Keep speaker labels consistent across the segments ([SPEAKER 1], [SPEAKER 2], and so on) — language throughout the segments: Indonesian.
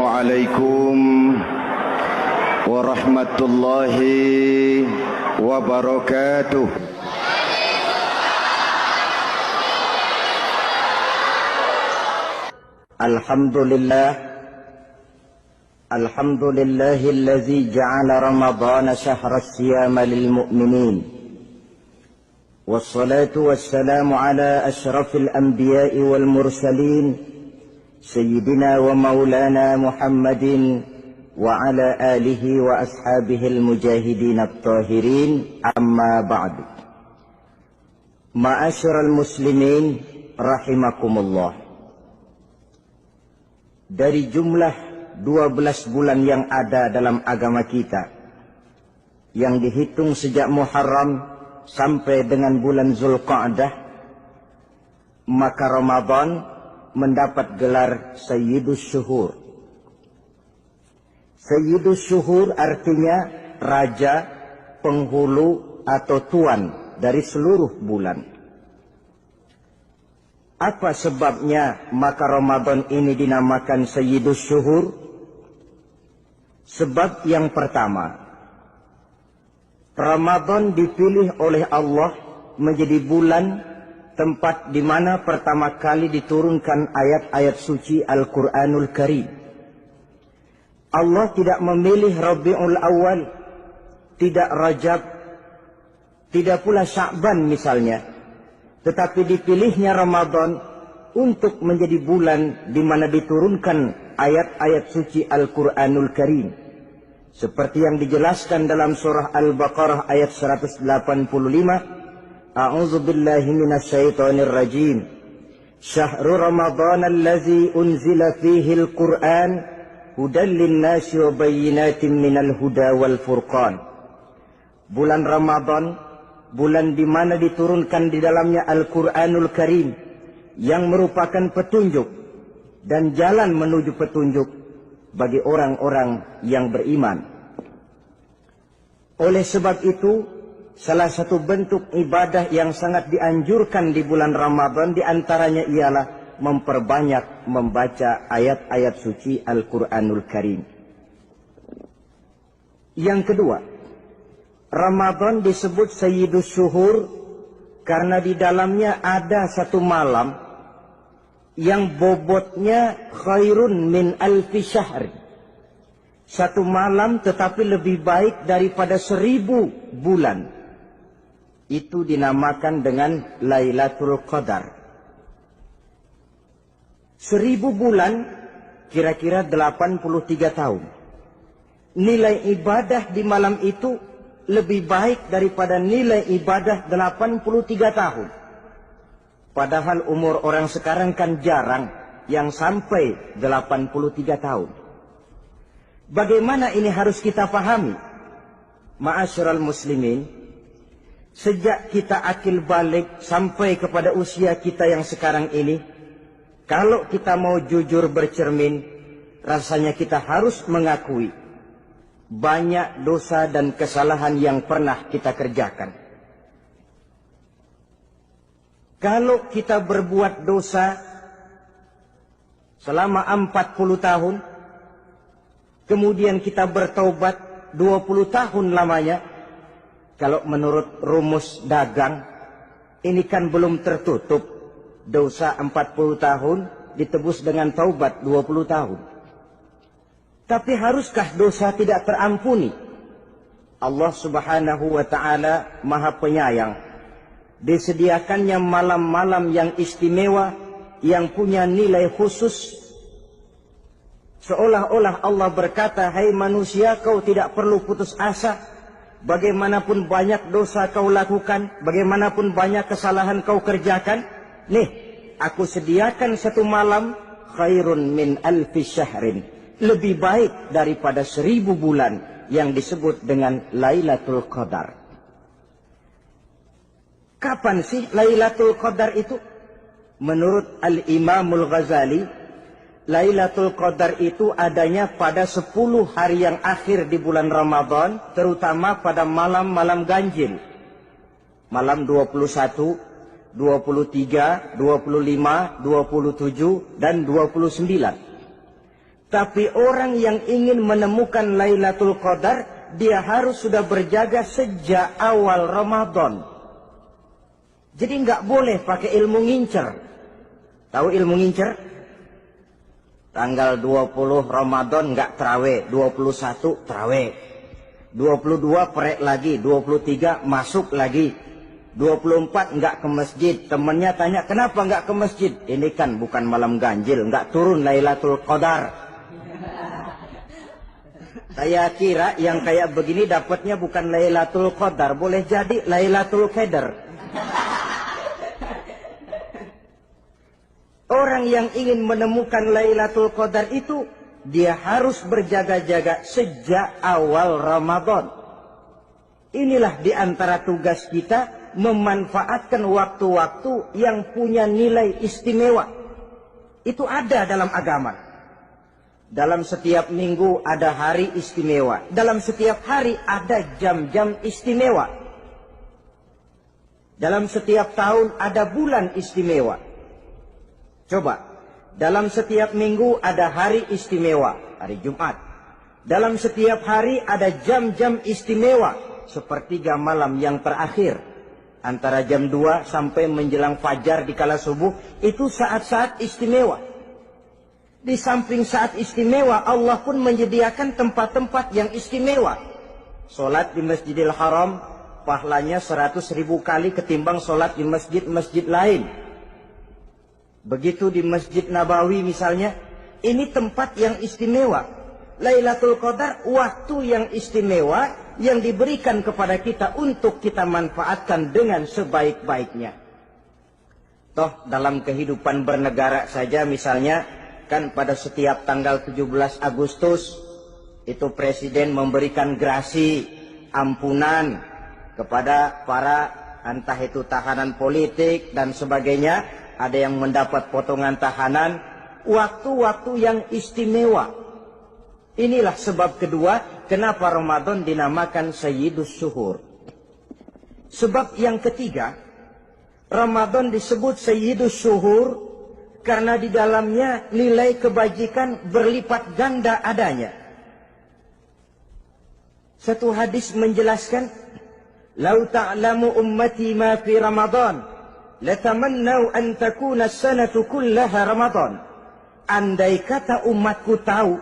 [SPEAKER 1] Assalamualaikum warahmatullahi wabarakatuh.
[SPEAKER 2] Alhamdulillahilladzi ja'ala Ramadhana syahra siyama lil mu'minin. Wassalatu wassalamu ala asyrafil anbiya'i wal mursalin sayyidina wa maulana Muhammadin wa ala alihi wa ashabihi al-mujahidin at-tahirin, amma ba'du. Ma'asyiral muslimin rahimakumullah. Dari jumlah 12 bulan yang ada dalam agama kita, yang dihitung sejak Muharram sampai dengan bulan Zulqa'dah, maka Ramadan mendapat gelar Sayyidus Syuhur. Sayyidus Syuhur artinya raja, penghulu atau tuan dari seluruh bulan. Apa sebabnya maka Ramadan ini dinamakan Sayyidus Syuhur? Sebab yang pertama, Ramadan dipilih oleh Allah menjadi bulan tempat di mana pertama kali diturunkan ayat-ayat suci Al-Quranul Karim. Allah tidak memilih Rabiul Awal, tidak Rajab, tidak pula Sya'ban misalnya, tetapi dipilihnya Ramadan untuk menjadi bulan di mana diturunkan ayat-ayat suci Al-Quranul Karim. Seperti yang dijelaskan dalam surah Al-Baqarah ayat 185, A'udzu billahi minasyaitonir rajim. Syahrul Ramadan allazi unzila fihi al-Qur'an hudan lin-nasi wa bayyinatin minal huda wal furqan. Bulan Ramadan, bulan di mana diturunkan di dalamnya Al-Quranul Karim, yang merupakan petunjuk dan jalan menuju petunjuk bagi orang-orang yang beriman. Oleh sebab itu, salah satu bentuk ibadah yang sangat dianjurkan di bulan Ramadan diantaranya ialah memperbanyak membaca ayat-ayat suci Al-Quranul Karim. Yang kedua, Ramadan disebut Sayyidus Syuhur karena di dalamnya ada satu malam yang bobotnya khairun min alfi syahr. Satu malam tetapi lebih baik daripada 1000 bulan. Itu dinamakan dengan Lailatul Qadar. 1000 bulan kira-kira 83 tahun. Nilai ibadah di malam itu lebih baik daripada nilai ibadah 83 tahun. Padahal umur orang sekarang kan jarang yang sampai 83 tahun. Bagaimana ini harus kita pahami? Ma'asyiral muslimin, sejak kita akil balik sampai kepada usia kita yang sekarang ini, kalau kita mau jujur bercermin, rasanya kita harus mengakui banyak dosa dan kesalahan yang pernah kita kerjakan. Kalau kita berbuat dosa selama 40 tahun, kemudian kita bertaubat 20 tahun lamanya, kalau menurut rumus dagang, ini kan belum tertutup. Dosa 40 tahun ditebus dengan taubat 20 tahun. Tapi haruskah dosa tidak terampuni? Allah Subhanahu wa ta'ala Maha Penyayang. Disediakannya malam-malam yang istimewa, yang punya nilai khusus. Seolah-olah Allah berkata, hai manusia, kau tidak perlu putus asa. Bagaimanapun banyak dosa kau lakukan, bagaimanapun banyak kesalahan kau kerjakan, nih, aku sediakan satu malam, khairun min alfi syahrin. Lebih baik daripada 1000 bulan yang disebut dengan Lailatul Qadar. Kapan sih Lailatul Qadar itu? Menurut Al-Imamul Ghazali, Lailatul Qadar itu adanya pada 10 hari yang akhir di bulan Ramadan, terutama pada malam-malam ganjil. Malam 21, 23, 25, 27, dan 29. Tapi orang yang ingin menemukan Lailatul Qadar, dia harus sudah berjaga sejak awal Ramadan. Jadi nggak boleh pakai ilmu ngincer. Tahu ilmu ngincer? Tanggal 20 Ramadan nggak terawih, 21 terawih, 22 perek lagi, 23 masuk lagi, 24 nggak ke masjid. Temennya tanya, kenapa nggak ke masjid? Ini kan bukan malam ganjil, nggak turun Lailatul Qadar. Saya kira yang kayak begini dapatnya bukan Lailatul Qadar, boleh jadi Lailatul Qadar. Orang yang ingin menemukan Lailatul Qadar itu, dia harus berjaga-jaga sejak awal Ramadan. Inilah di antara tugas kita, memanfaatkan waktu-waktu yang punya nilai istimewa. Itu ada dalam agama. Dalam setiap minggu ada hari istimewa. Dalam setiap hari ada jam-jam istimewa. Dalam setiap tahun ada bulan istimewa. Coba, dalam setiap minggu ada hari istimewa, hari Jumat. Dalam setiap hari ada jam-jam istimewa, sepertiga malam yang terakhir. Antara jam 2 sampai menjelang fajar di kala subuh, itu saat-saat istimewa. Di samping saat istimewa, Allah pun menyediakan tempat-tempat yang istimewa. Solat di Masjidil Haram, pahalanya 100.000 kali ketimbang solat di masjid-masjid lain. Begitu di Masjid Nabawi misalnya, ini tempat yang istimewa. Lailatul Qadar, waktu yang istimewa yang diberikan kepada kita untuk kita manfaatkan dengan sebaik-baiknya. Toh dalam kehidupan bernegara saja misalnya, kan pada setiap tanggal 17 Agustus itu presiden memberikan grasi ampunan kepada para entah itu tahanan politik dan sebagainya. Ada yang mendapat potongan tahanan. Waktu-waktu yang istimewa. Inilah sebab kedua kenapa Ramadan dinamakan Sayyidus Syuhur. Sebab yang ketiga, Ramadan disebut Sayyidus Syuhur karena di dalamnya nilai kebajikan berlipat ganda adanya. Satu hadis menjelaskan, "Lau ta'lamu ummati ma fi Ramadan, latamannau an takuna as-sanatu kullaha Ramadan." Andai kata umatku tahu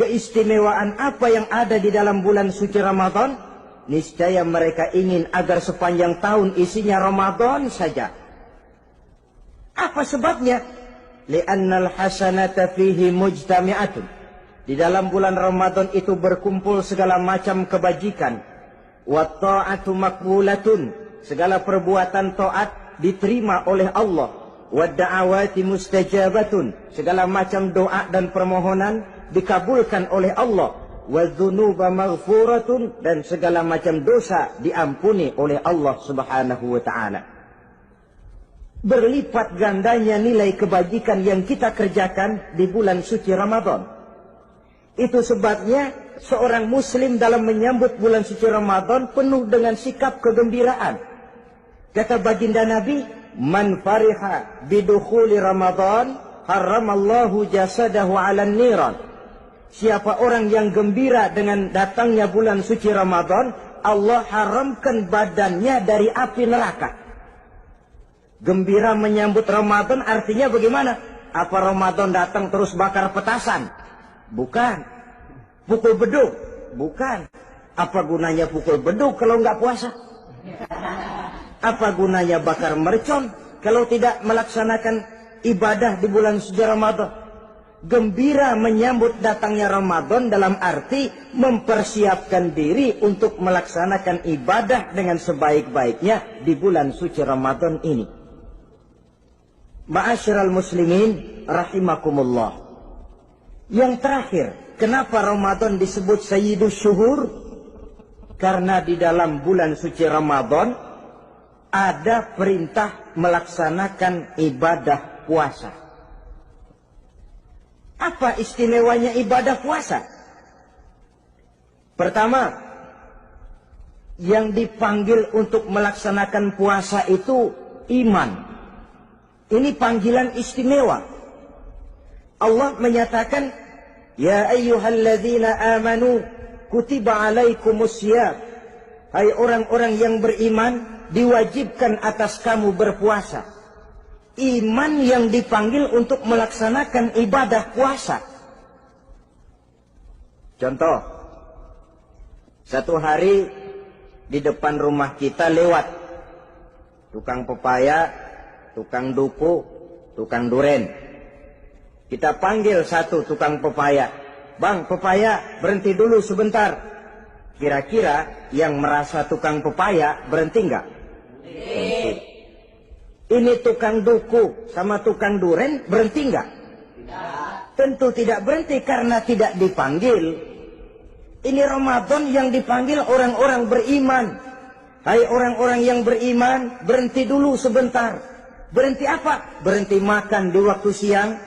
[SPEAKER 2] keistimewaan apa yang ada di dalam bulan suci Ramadan, niscaya mereka ingin agar sepanjang tahun isinya Ramadan saja. Apa sebabnya? Li'annal hasanata fihi mujtami'atun. Di dalam bulan Ramadan itu berkumpul segala macam kebajikan. Wa ta'atu maqbulatun. Segala perbuatan taat diterima oleh Allah. Wa da'awati mustajabatun. Segala macam doa dan permohonan dikabulkan oleh Allah. Wa dzunuba maghfuratun. Dan segala macam dosa diampuni oleh Allah Subhanahu wa ta'ala. Berlipat gandanya nilai kebajikan yang kita kerjakan di bulan suci Ramadan. Itu sebabnya seorang muslim dalam menyambut bulan suci Ramadan penuh dengan sikap kegembiraan. Kata baginda Nabi, "Man fariha bidukhuli Ramadan, haramallahu jasadahu 'alan niran." Siapa orang yang gembira dengan datangnya bulan suci Ramadan, Allah haramkan badannya dari api neraka. Gembira menyambut Ramadan artinya bagaimana? Apa Ramadan datang terus bakar petasan? Bukan. Pukul beduk? Bukan. Apa gunanya pukul beduk kalau nggak puasa? Apa gunanya bakar mercon kalau tidak melaksanakan ibadah di bulan suci Ramadan? Gembira menyambut datangnya Ramadan dalam arti mempersiapkan diri untuk melaksanakan ibadah dengan sebaik-baiknya di bulan suci Ramadan ini. Ma'asyiral muslimin rahimakumullah. Yang terakhir, kenapa Ramadan disebut Sayyidus Syuhur? Karena di dalam bulan suci Ramadan ada perintah melaksanakan ibadah puasa. Apa istimewanya ibadah puasa? Pertama, yang dipanggil untuk melaksanakan puasa itu iman. Ini panggilan istimewa. Allah menyatakan, Ya ayyuhalladzina amanu kutiba alaikumusiyam. Hai orang-orang yang beriman, diwajibkan atas kamu berpuasa. Iman yang dipanggil untuk melaksanakan ibadah puasa. Contoh, satu hari di depan rumah kita lewat tukang pepaya, tukang duku, tukang duren. Kita panggil satu tukang pepaya. Bang, pepaya, berhenti dulu sebentar. Kira-kira yang merasa tukang pepaya berhenti enggak? Berhenti. Ini tukang duku sama tukang duren berhenti enggak? Tidak. Tentu tidak berhenti karena tidak dipanggil. Ini Ramadan yang dipanggil orang-orang beriman. Hai orang-orang yang beriman, berhenti dulu sebentar. Berhenti apa? Berhenti makan di waktu siang,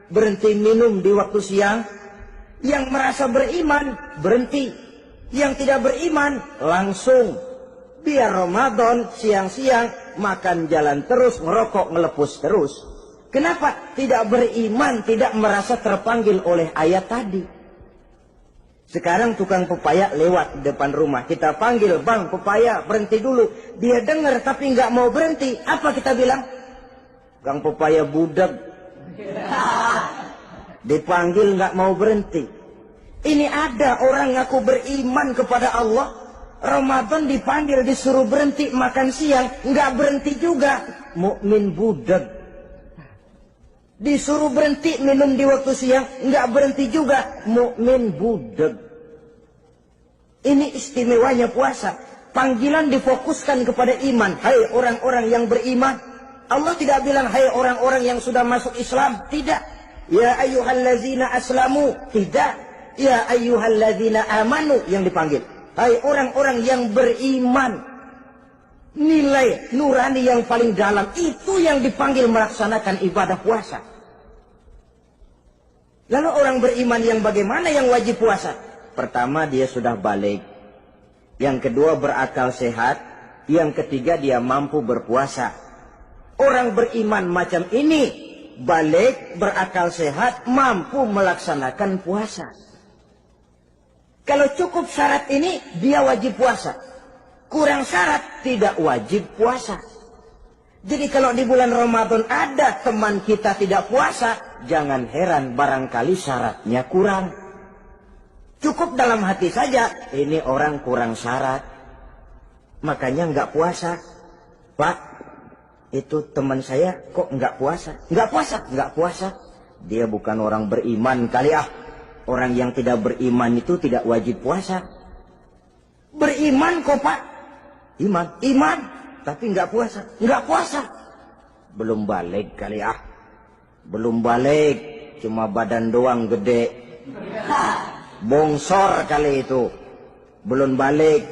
[SPEAKER 2] berhenti minum di waktu siang. Yang merasa beriman, berhenti. Yang tidak beriman, langsung. Biar Ramadan, siang-siang, makan jalan terus, ngerokok, ngelepus terus. Kenapa? Tidak beriman, tidak merasa terpanggil oleh ayat tadi. Sekarang tukang pepaya lewat di depan rumah. Kita panggil, bang pepaya berhenti dulu. Dia dengar tapi nggak mau berhenti. Apa kita bilang? Kang pepaya budak. Dipanggil nggak mau berhenti. Ini ada orang ngaku beriman kepada Allah. Ramadan dipanggil disuruh berhenti makan siang. Nggak berhenti juga. Mukmin budak. Disuruh berhenti minum di waktu siang. Nggak berhenti juga. Mukmin budak. Ini istimewanya puasa. Panggilan difokuskan kepada iman. Hai orang-orang yang beriman. Allah tidak bilang hai orang-orang yang sudah masuk Islam. Tidak. Ya ayyuhallazina aslamu. Tidak. Ya ayyuhallazina amanu yang dipanggil. Hai orang-orang yang beriman. Nilai nurani yang paling dalam. Itu yang dipanggil melaksanakan ibadah puasa. Lalu orang beriman yang bagaimana yang wajib puasa? Pertama dia sudah balik. Yang kedua berakal sehat. Yang ketiga dia mampu berpuasa. Orang beriman macam ini balik, berakal sehat, mampu melaksanakan puasa. Kalau cukup syarat ini dia wajib puasa. Kurang syarat tidak wajib puasa. Jadi kalau di bulan Ramadan ada teman kita tidak puasa, jangan heran barangkali syaratnya kurang. Cukup dalam hati saja, ini orang kurang syarat. Makanya nggak puasa. Pak, itu teman saya kok nggak puasa? Nggak puasa, nggak puasa. Dia bukan orang beriman kali ah. Orang yang tidak beriman itu tidak wajib puasa. Beriman kok pak? Iman. Tapi nggak puasa. Nggak puasa. Belum balik kali ah. Belum balik. Cuma badan doang gede. Bongsor kali itu. Belum balik.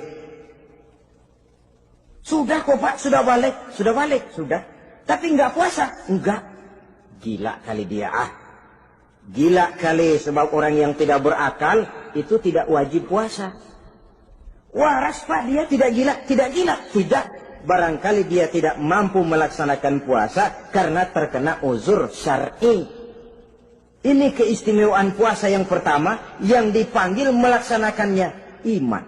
[SPEAKER 2] Sudah kok pak, sudah balik. Sudah balik, sudah. Tapi nggak puasa. Enggak. Gila kali dia ah. Gila kali sebab orang yang tidak berakal itu tidak wajib puasa. Waras pak dia tidak gila. Tidak gila. Tidak. Barangkali dia tidak mampu melaksanakan puasa karena terkena uzur syar'i. Ini keistimewaan puasa yang pertama yang dipanggil melaksanakannya iman.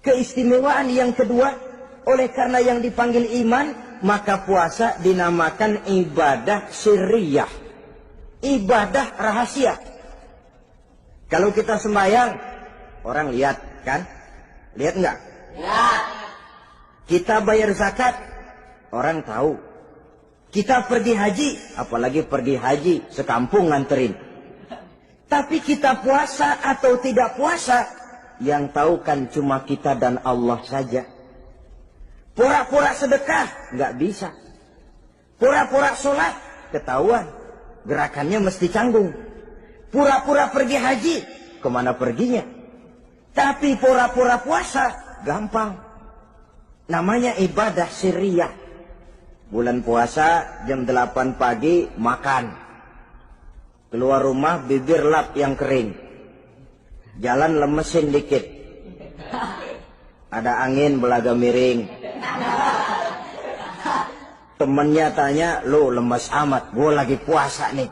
[SPEAKER 2] Keistimewaan yang kedua oleh karena yang dipanggil iman maka puasa dinamakan ibadah sirriyah. Ibadah rahasia. Kalau kita sembahyang, orang lihat kan? Lihat enggak? Lihat. Kita bayar zakat, orang tahu. Kita pergi haji, apalagi pergi haji, sekampung nganterin. Tapi kita puasa atau tidak puasa, yang tahu kan cuma kita dan Allah saja. Pura-pura sedekah, nggak bisa. Pura-pura sholat, ketahuan. Gerakannya mesti canggung. Pura-pura pergi haji, kemana perginya? Tapi pura-pura puasa, gampang. Namanya ibadah sirriyah. Bulan puasa, jam 8 pagi, makan. Keluar rumah, bibir lap yang kering. Jalan lemesin dikit. Ada angin, belaga miring. Temennya tanya, lu lemes amat, gue lagi puasa nih.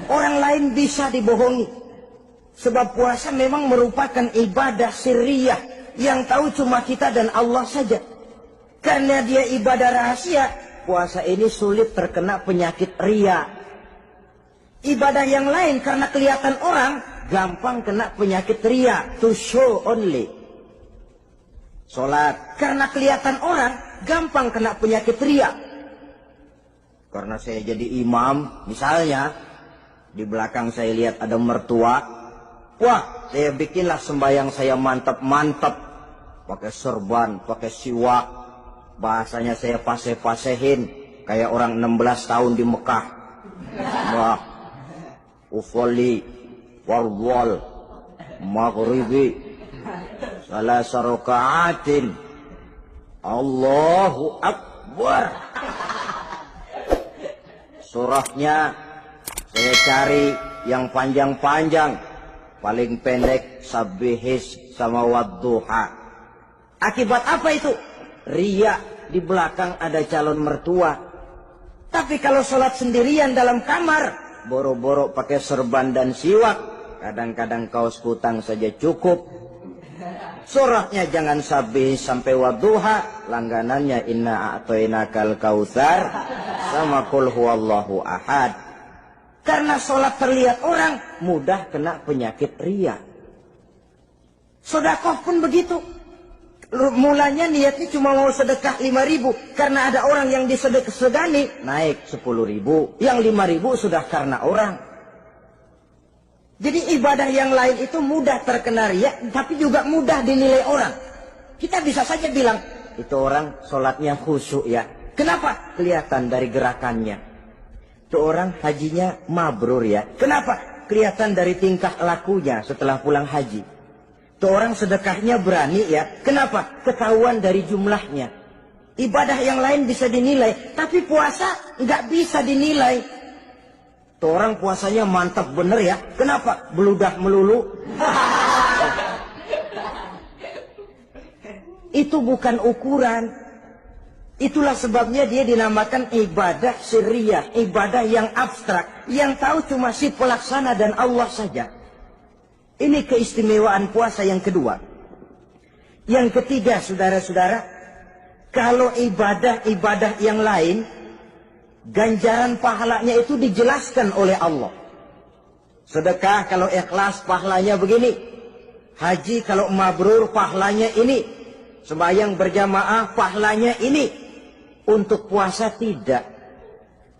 [SPEAKER 2] Orang lain bisa dibohongi. Sebab puasa memang merupakan ibadah sirriyah yang tahu cuma kita dan Allah saja. Karena dia ibadah rahasia, puasa ini sulit terkena penyakit riya. Ibadah yang lain karena kelihatan orang, gampang kena penyakit riya, to show only. Sholat karena kelihatan orang, gampang kena penyakit riya. Karena saya jadi imam, misalnya di belakang saya lihat ada mertua, wah, saya bikinlah sembahyang saya mantap-mantap, pakai serban, pakai siwak, bahasanya saya paseh-pasehin kayak orang 16 tahun di Mekah. Wah, ufolli warwal maghribi salasa raka'atin Allahu Akbar. Surahnya saya cari yang panjang-panjang, paling pendek Sabbihis sama Wadduha. Akibat apa itu? Riya, di belakang ada calon mertua. Tapi kalau sholat sendirian dalam kamar, boro-boro pakai serban dan siwak, kadang-kadang kaos kutang saja cukup. Surahnya jangan Sabbihis sampai Wadduha, langganannya Inna A'toinakal Kautsar sama Qul Huwallahu Ahad. Karena sholat terlihat orang, mudah kena penyakit riya. Sedekah pun begitu. Mulanya niatnya cuma mau sedekah 5.000. Karena ada orang yang disedekahani, naik 10.000. Yang 5.000 sudah karena orang. Jadi ibadah yang lain itu mudah terkena riya, tapi juga mudah dinilai orang. Kita bisa saja bilang, itu orang sholatnya khusyuk ya. Kenapa? Kelihatan dari gerakannya. Itu orang hajinya mabrur ya. Kenapa? Kelihatan dari tingkah lakunya setelah pulang haji. Itu orang sedekahnya berani ya. Kenapa? Ketahuan dari jumlahnya. Ibadah yang lain bisa dinilai, tapi puasa nggak bisa dinilai. Itu orang puasanya mantap bener ya. Kenapa? Beludak melulu. Itu bukan ukuran. Itulah sebabnya dia dinamakan ibadah sirriyah, ibadah yang abstrak, yang tahu cuma si pelaksana dan Allah saja. Ini keistimewaan puasa yang kedua. Yang ketiga, saudara-saudara, kalau ibadah-ibadah yang lain, ganjaran pahalanya itu dijelaskan oleh Allah. Sedekah kalau ikhlas pahalanya begini. Haji kalau mabrur pahalanya ini. Sembahyang berjamaah pahalanya ini. Untuk puasa tidak.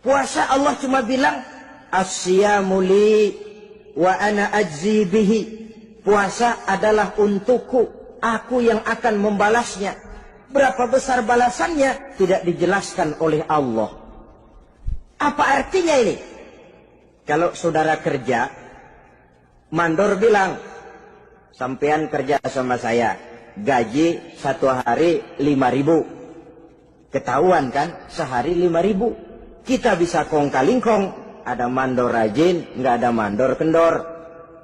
[SPEAKER 2] Puasa Allah cuma bilang as-siyamu li wa ana ajzi bihi. Puasa adalah untukku, aku yang akan membalasnya. Berapa besar balasannya tidak dijelaskan oleh Allah. Apa artinya ini? Kalau saudara kerja, mandor bilang, sampean kerja sama saya, gaji satu hari 5.000. Ketahuan kan, sehari 5.000. Kita bisa kong kalingkong, ada mandor rajin, nggak ada mandor kendor.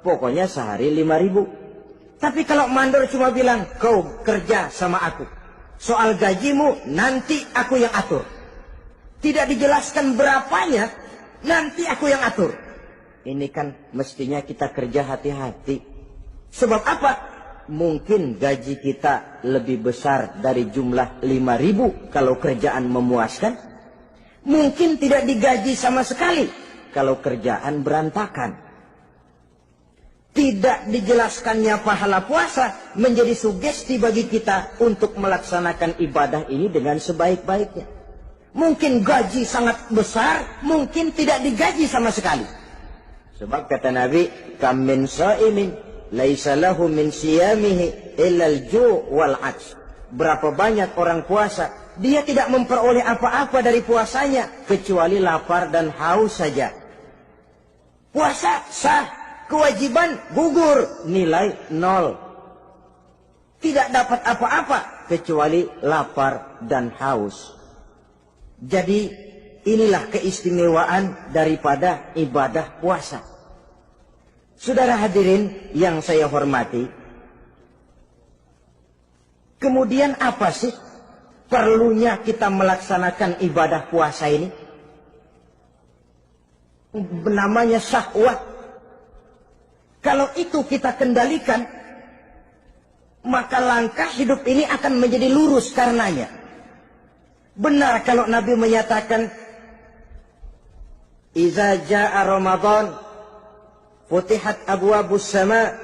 [SPEAKER 2] Pokoknya sehari 5.000. Tapi kalau mandor cuma bilang, kau kerja sama aku, soal gajimu nanti aku yang atur. Tidak dijelaskan berapanya, nanti aku yang atur. Ini kan mestinya kita kerja hati-hati. Sebab apa? Mungkin gaji kita lebih besar dari jumlah 5.000 kalau kerjaan memuaskan. Mungkin tidak digaji sama sekali kalau kerjaan berantakan. Tidak dijelaskannya pahala puasa menjadi sugesti bagi kita untuk melaksanakan ibadah ini dengan sebaik-baiknya. Mungkin gaji sangat besar, mungkin tidak digaji sama sekali. Sebab kata Nabi, kam min sha'imin laisa lahu min siyamihi illa al-ju' wal 'atsh. Berapa banyak orang puasa, dia tidak memperoleh apa-apa dari puasanya kecuali lapar dan haus saja. Puasa sah, kewajiban gugur, nilai 0. Tidak dapat apa-apa kecuali lapar dan haus. Jadi inilah keistimewaan daripada ibadah puasa. Saudara hadirin yang saya hormati, kemudian apa sih perlunya kita melaksanakan ibadah puasa ini? namanya syahwat. Kalau itu kita kendalikan, maka langkah hidup ini akan menjadi lurus karenanya. Benar kalau Nabi menyatakan, "Iza ja'a Ramadan, futihat abwabus sama,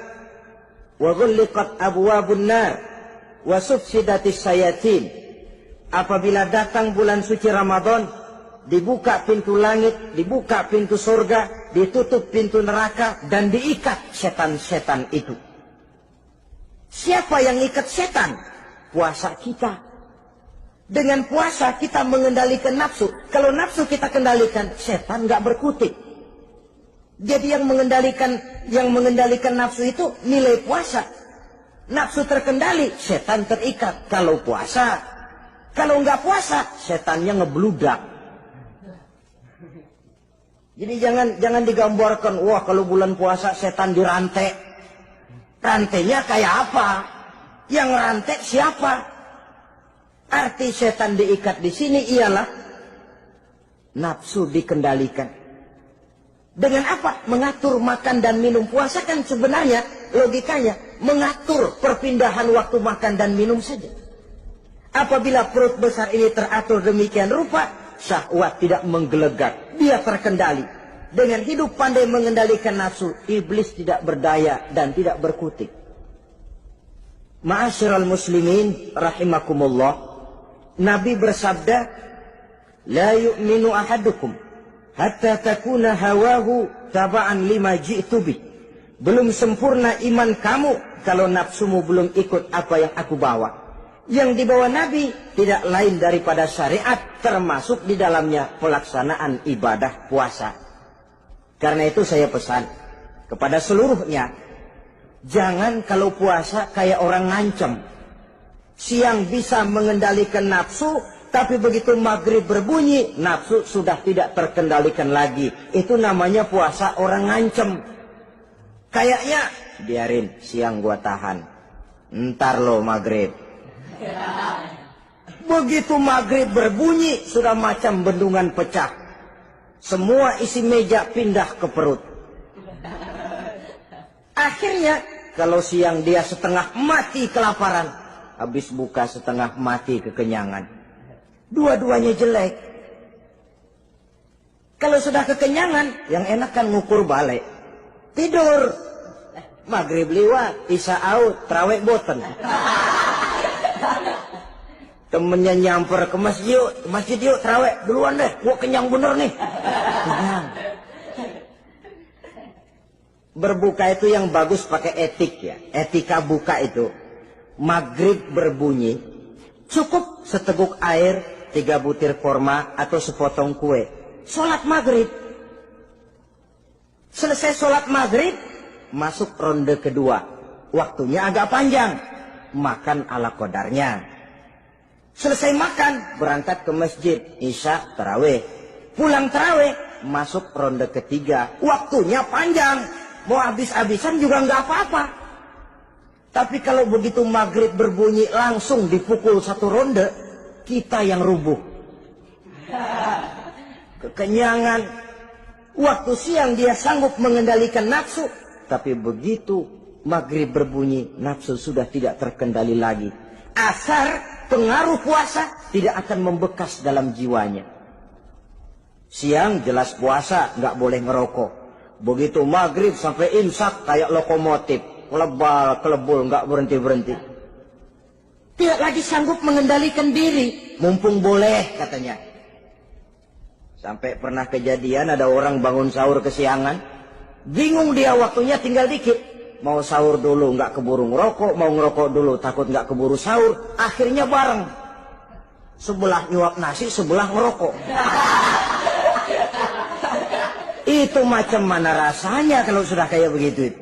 [SPEAKER 2] wa ghulliqat abwabun nar, wa sufsidatis sayatin." Apabila datang bulan suci Ramadan, dibuka pintu langit, dibuka pintu surga, ditutup pintu neraka, dan diikat setan-setan itu. Siapa yang ikat setan? Puasa kita. Dengan puasa kita mengendalikan nafsu. Kalau nafsu kita kendalikan, setan nggak berkutik. Jadi yang mengendalikan nafsu itu nilai puasa. Nafsu terkendali, setan terikat. Kalau puasa, kalau nggak puasa, setannya ngebludak. Jadi jangan digambarkan, wah kalau bulan puasa setan dirantai. Rantainya kayak apa? Yang rantai siapa? Arti setan diikat di sini ialah nafsu dikendalikan. Dengan apa? Mengatur makan dan minum. Puasa kan sebenarnya logikanya mengatur perpindahan waktu makan dan minum saja. Apabila perut besar ini teratur demikian rupa, syahwat tidak menggelegak, dia terkendali. Dengan hidup pandai mengendalikan nafsu, iblis tidak berdaya dan tidak berkutik. Ma'asyiral muslimin rahimakumullah, Nabi bersabda, "La yu'minu ahadukum hatta takuna hawahu taba'an lima ji'tu bih." Belum sempurna iman kamu kalau nafsumu belum ikut apa yang aku bawa. Yang dibawa Nabi tidak lain daripada syariat, termasuk di dalamnya pelaksanaan ibadah puasa. Karena itu saya pesan kepada seluruhnya, jangan kalau puasa kayak orang ngancem. Siang bisa mengendalikan nafsu, tapi begitu maghrib berbunyi, nafsu sudah tidak terkendalikan lagi. Itu namanya puasa orang ngancem. Kayaknya, biarin siang gua tahan, ntar lo maghrib. Begitu maghrib berbunyi, sudah macam bendungan pecah. Semua isi meja pindah ke perut. Akhirnya, kalau siang dia setengah mati kelaparan, habis buka setengah mati kekenyangan. Dua-duanya jelek. Kalau sudah kekenyangan, yang enak kan ngukur balik. Tidur. Maghrib liwat, isya out, terawih boten. Temennya nyamper ke masjid yuk terawih duluan deh, gua kenyang bener nih. Kenyang. Berbuka itu yang bagus pakai etik ya, etika buka itu. Maghrib berbunyi, cukup seteguk air, 3 butir korma atau sepotong kue. Sholat maghrib. Selesai sholat maghrib, masuk ronde kedua. Waktunya agak panjang, makan ala qadarnya. Selesai makan, berangkat ke masjid, isya, tarawih. Pulang tarawih, masuk ronde ketiga. Waktunya panjang, mau habis-habisan juga nggak apa-apa. Tapi kalau begitu maghrib berbunyi langsung dipukul 1 ronde, kita yang rubuh. Kekenyangan. Waktu siang dia sanggup mengendalikan nafsu, tapi begitu maghrib berbunyi, nafsu sudah tidak terkendali lagi. Asar pengaruh puasa tidak akan membekas dalam jiwanya. Siang jelas puasa, nggak boleh ngerokok. Begitu maghrib sampai imsak kayak lokomotif, kelebal, kelebul, nggak berhenti-berhenti. Tidak lagi sanggup mengendalikan diri, mumpung boleh katanya. Sampai pernah kejadian ada orang bangun sahur kesiangan, bingung dia waktunya tinggal dikit. Mau sahur dulu nggak keburu ngerokok, mau ngerokok dulu takut nggak keburu sahur, akhirnya bareng. Sebelah nyuap nasi, sebelah ngerokok. Itu macam mana rasanya kalau sudah kayak begitu?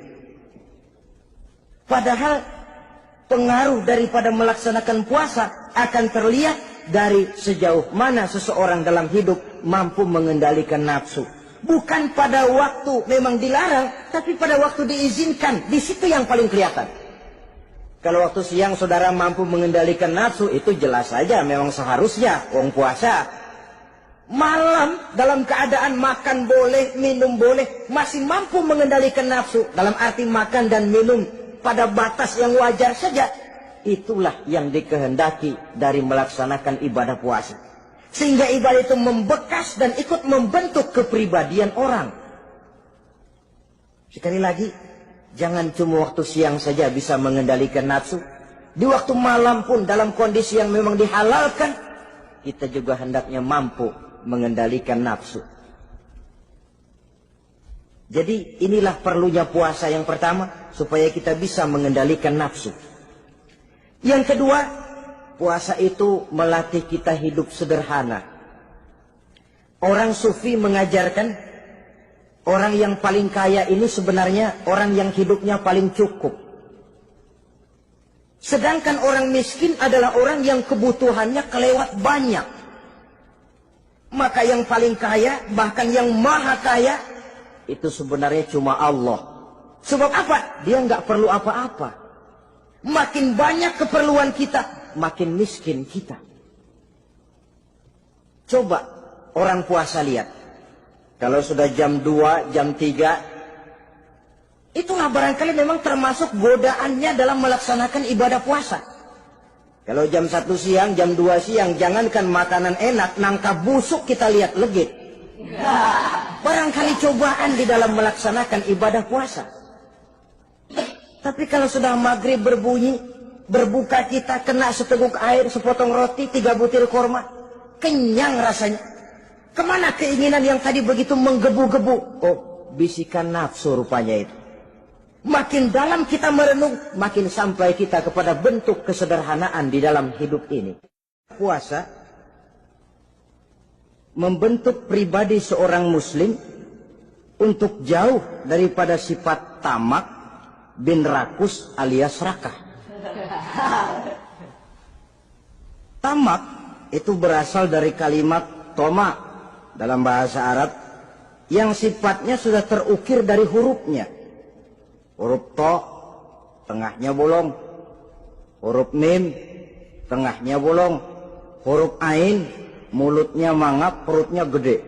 [SPEAKER 2] Padahal pengaruh daripada melaksanakan puasa akan terlihat dari sejauh mana seseorang dalam hidup mampu mengendalikan nafsu. Bukan pada waktu memang dilarang, tapi pada waktu diizinkan. Di situ yang paling kelihatan. Kalau waktu siang saudara mampu mengendalikan nafsu, itu jelas saja memang seharusnya orang puasa. Malam dalam keadaan makan boleh, minum boleh, masih mampu mengendalikan nafsu. Dalam arti makan dan minum pada batas yang wajar saja. Itulah yang dikehendaki dari melaksanakan ibadah puasa. Sehingga ibadah itu membekas dan ikut membentuk kepribadian orang. Sekali lagi, jangan cuma waktu siang saja bisa mengendalikan nafsu. Di waktu malam pun dalam kondisi yang memang dihalalkan, kita juga hendaknya mampu mengendalikan nafsu. Jadi inilah perlunya puasa yang pertama, supaya kita bisa mengendalikan nafsu. Yang kedua, puasa itu melatih kita hidup sederhana. Orang sufi mengajarkan, orang yang paling kaya ini sebenarnya orang yang hidupnya paling cukup. Sedangkan orang miskin adalah orang yang kebutuhannya kelewat banyak. Maka yang paling kaya, bahkan yang maha kaya, itu sebenarnya cuma Allah. Sebab apa? Dia nggak perlu apa-apa. Makin banyak keperluan kita, makin miskin kita. Coba orang puasa lihat. Kalau sudah jam 2, jam 3, itulah barangkali memang termasuk godaannya dalam melaksanakan ibadah puasa. Kalau jam 1 siang, jam 2 siang, jangankan makanan enak, nangka busuk kita lihat legit. Barangkali cobaan di dalam melaksanakan ibadah puasa. Tapi kalau sudah maghrib berbunyi, berbuka kita, kena seteguk air, sepotong roti, 3 butir korma, kenyang rasanya. Kemana keinginan yang tadi begitu menggebu-gebu? Oh, bisikan nafsu rupanya itu. Makin dalam kita merenung, makin sampai kita kepada bentuk kesederhanaan di dalam hidup ini. Puasa membentuk pribadi seorang muslim untuk jauh daripada sifat tamak bin rakus alias rakah. Tamak itu berasal dari kalimat toma dalam bahasa Arab yang sifatnya sudah terukir dari hurufnya. Huruf to, tengahnya bolong. Huruf mim, tengahnya bolong. Huruf ain, mulutnya mangap, perutnya gede.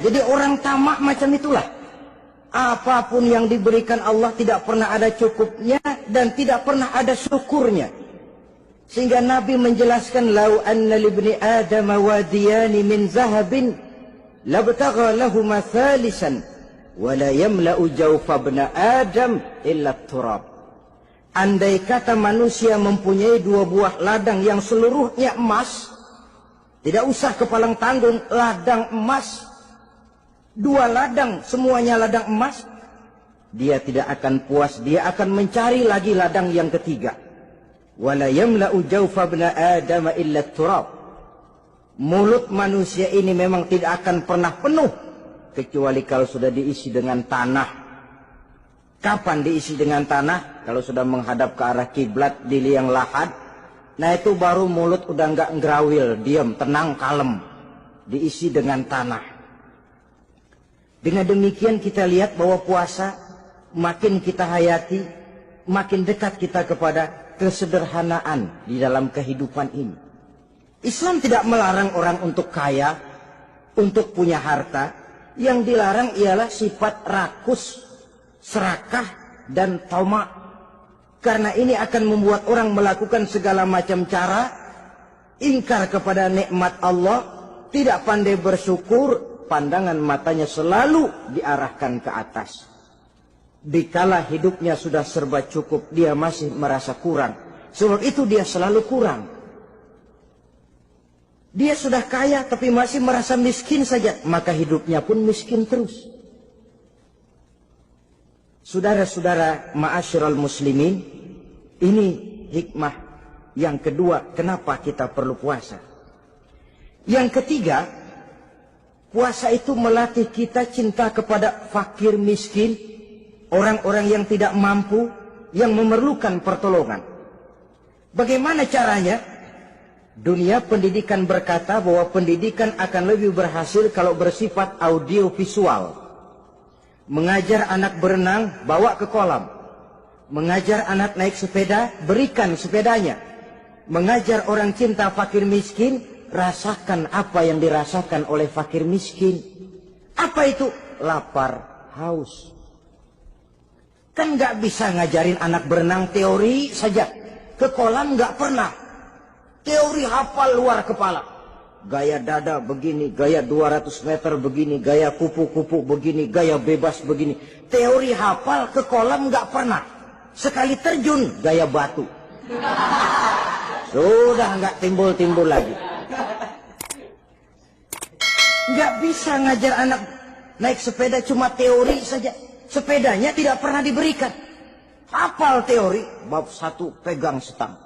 [SPEAKER 2] Jadi orang tamak macam itulah. Apapun yang diberikan Allah tidak pernah ada cukupnya dan tidak pernah ada syukurnya. Sehingga Nabi menjelaskan, lau anna libni Adam wadiyani min zahabin labtagha lahuma thalisan wala yamla'u jawfa ibna Adam illa turab. Andai kata manusia mempunyai 2 buah ladang yang seluruhnya emas, tidak usah kepalang tanggung, ladang emas, 2 ladang semuanya ladang emas, dia tidak akan puas, dia akan mencari lagi ladang yang ketiga. Wala yamla'u jawfa ibna Adam illa turab. Mulut manusia ini memang tidak akan pernah penuh kecuali kalau sudah diisi dengan tanah. Kapan diisi dengan tanah? Kalau sudah menghadap ke arah kiblat di liang lahat, nah itu baru mulut udah nggak ngerawil, diam, tenang, kalem, diisi dengan tanah. Dengan demikian kita lihat bahwa puasa makin kita hayati, makin dekat kita kepada kesederhanaan di dalam kehidupan ini. Islam tidak melarang orang untuk kaya, untuk punya harta. Yang dilarang ialah sifat rakus, serakah, dan tamak. Karena ini akan membuat orang melakukan segala macam cara, ingkar kepada nikmat Allah, tidak pandai bersyukur, pandangan matanya selalu diarahkan ke atas. Dikala hidupnya sudah serba cukup, dia masih merasa kurang. Sebab itu dia selalu kurang. Dia sudah kaya tapi masih merasa miskin saja, maka hidupnya pun miskin terus. Saudara-saudara ma'asyiral muslimin, ini hikmah yang kedua kenapa kita perlu puasa. Yang ketiga, puasa itu melatih kita cinta kepada fakir miskin, orang-orang yang tidak mampu, yang memerlukan pertolongan. Bagaimana caranya? Dunia pendidikan berkata bahwa pendidikan akan lebih berhasil kalau bersifat audiovisual. Mengajar anak berenang, bawa ke kolam. Mengajar anak naik sepeda, berikan sepedanya. Mengajar orang cinta fakir miskin, rasakan apa yang dirasakan oleh fakir miskin. Apa itu? Lapar, haus. Kan nggak bisa ngajarin anak berenang teori saja. Ke kolam nggak pernah. Teori hafal luar kepala. Gaya dada begini, gaya 200 meter begini, gaya kupu-kupu begini, gaya bebas begini. Teori hafal ke kolam nggak pernah. Sekali terjun, gaya batu. Sudah nggak timbul-timbul lagi. Nggak bisa ngajar anak naik sepeda cuma teori saja. Sepedanya tidak pernah diberikan. Hafal teori, bab 1 pegang stang.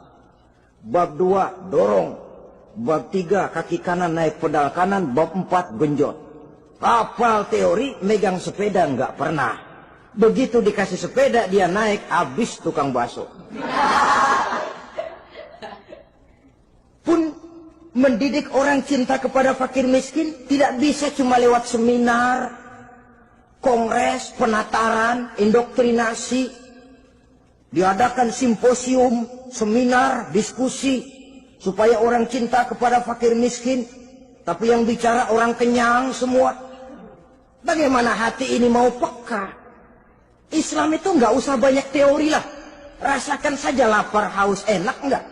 [SPEAKER 2] Bab 2 dorong. Bab 3 kaki kanan naik pedal kanan. Bab 4 genjot. Hafal teori, megang sepeda nggak pernah. Begitu dikasih sepeda dia naik, habis tukang bakso. Pun mendidik orang cinta kepada fakir miskin tidak bisa cuma lewat seminar, kongres, penataran, indoktrinasi. Diadakan simposium, seminar, diskusi supaya orang cinta kepada fakir miskin, tapi yang bicara orang kenyang semua. Bagaimana hati ini mau peka? Islam itu nggak usah banyak teori lah. Rasakan saja lapar, haus, enak nggak?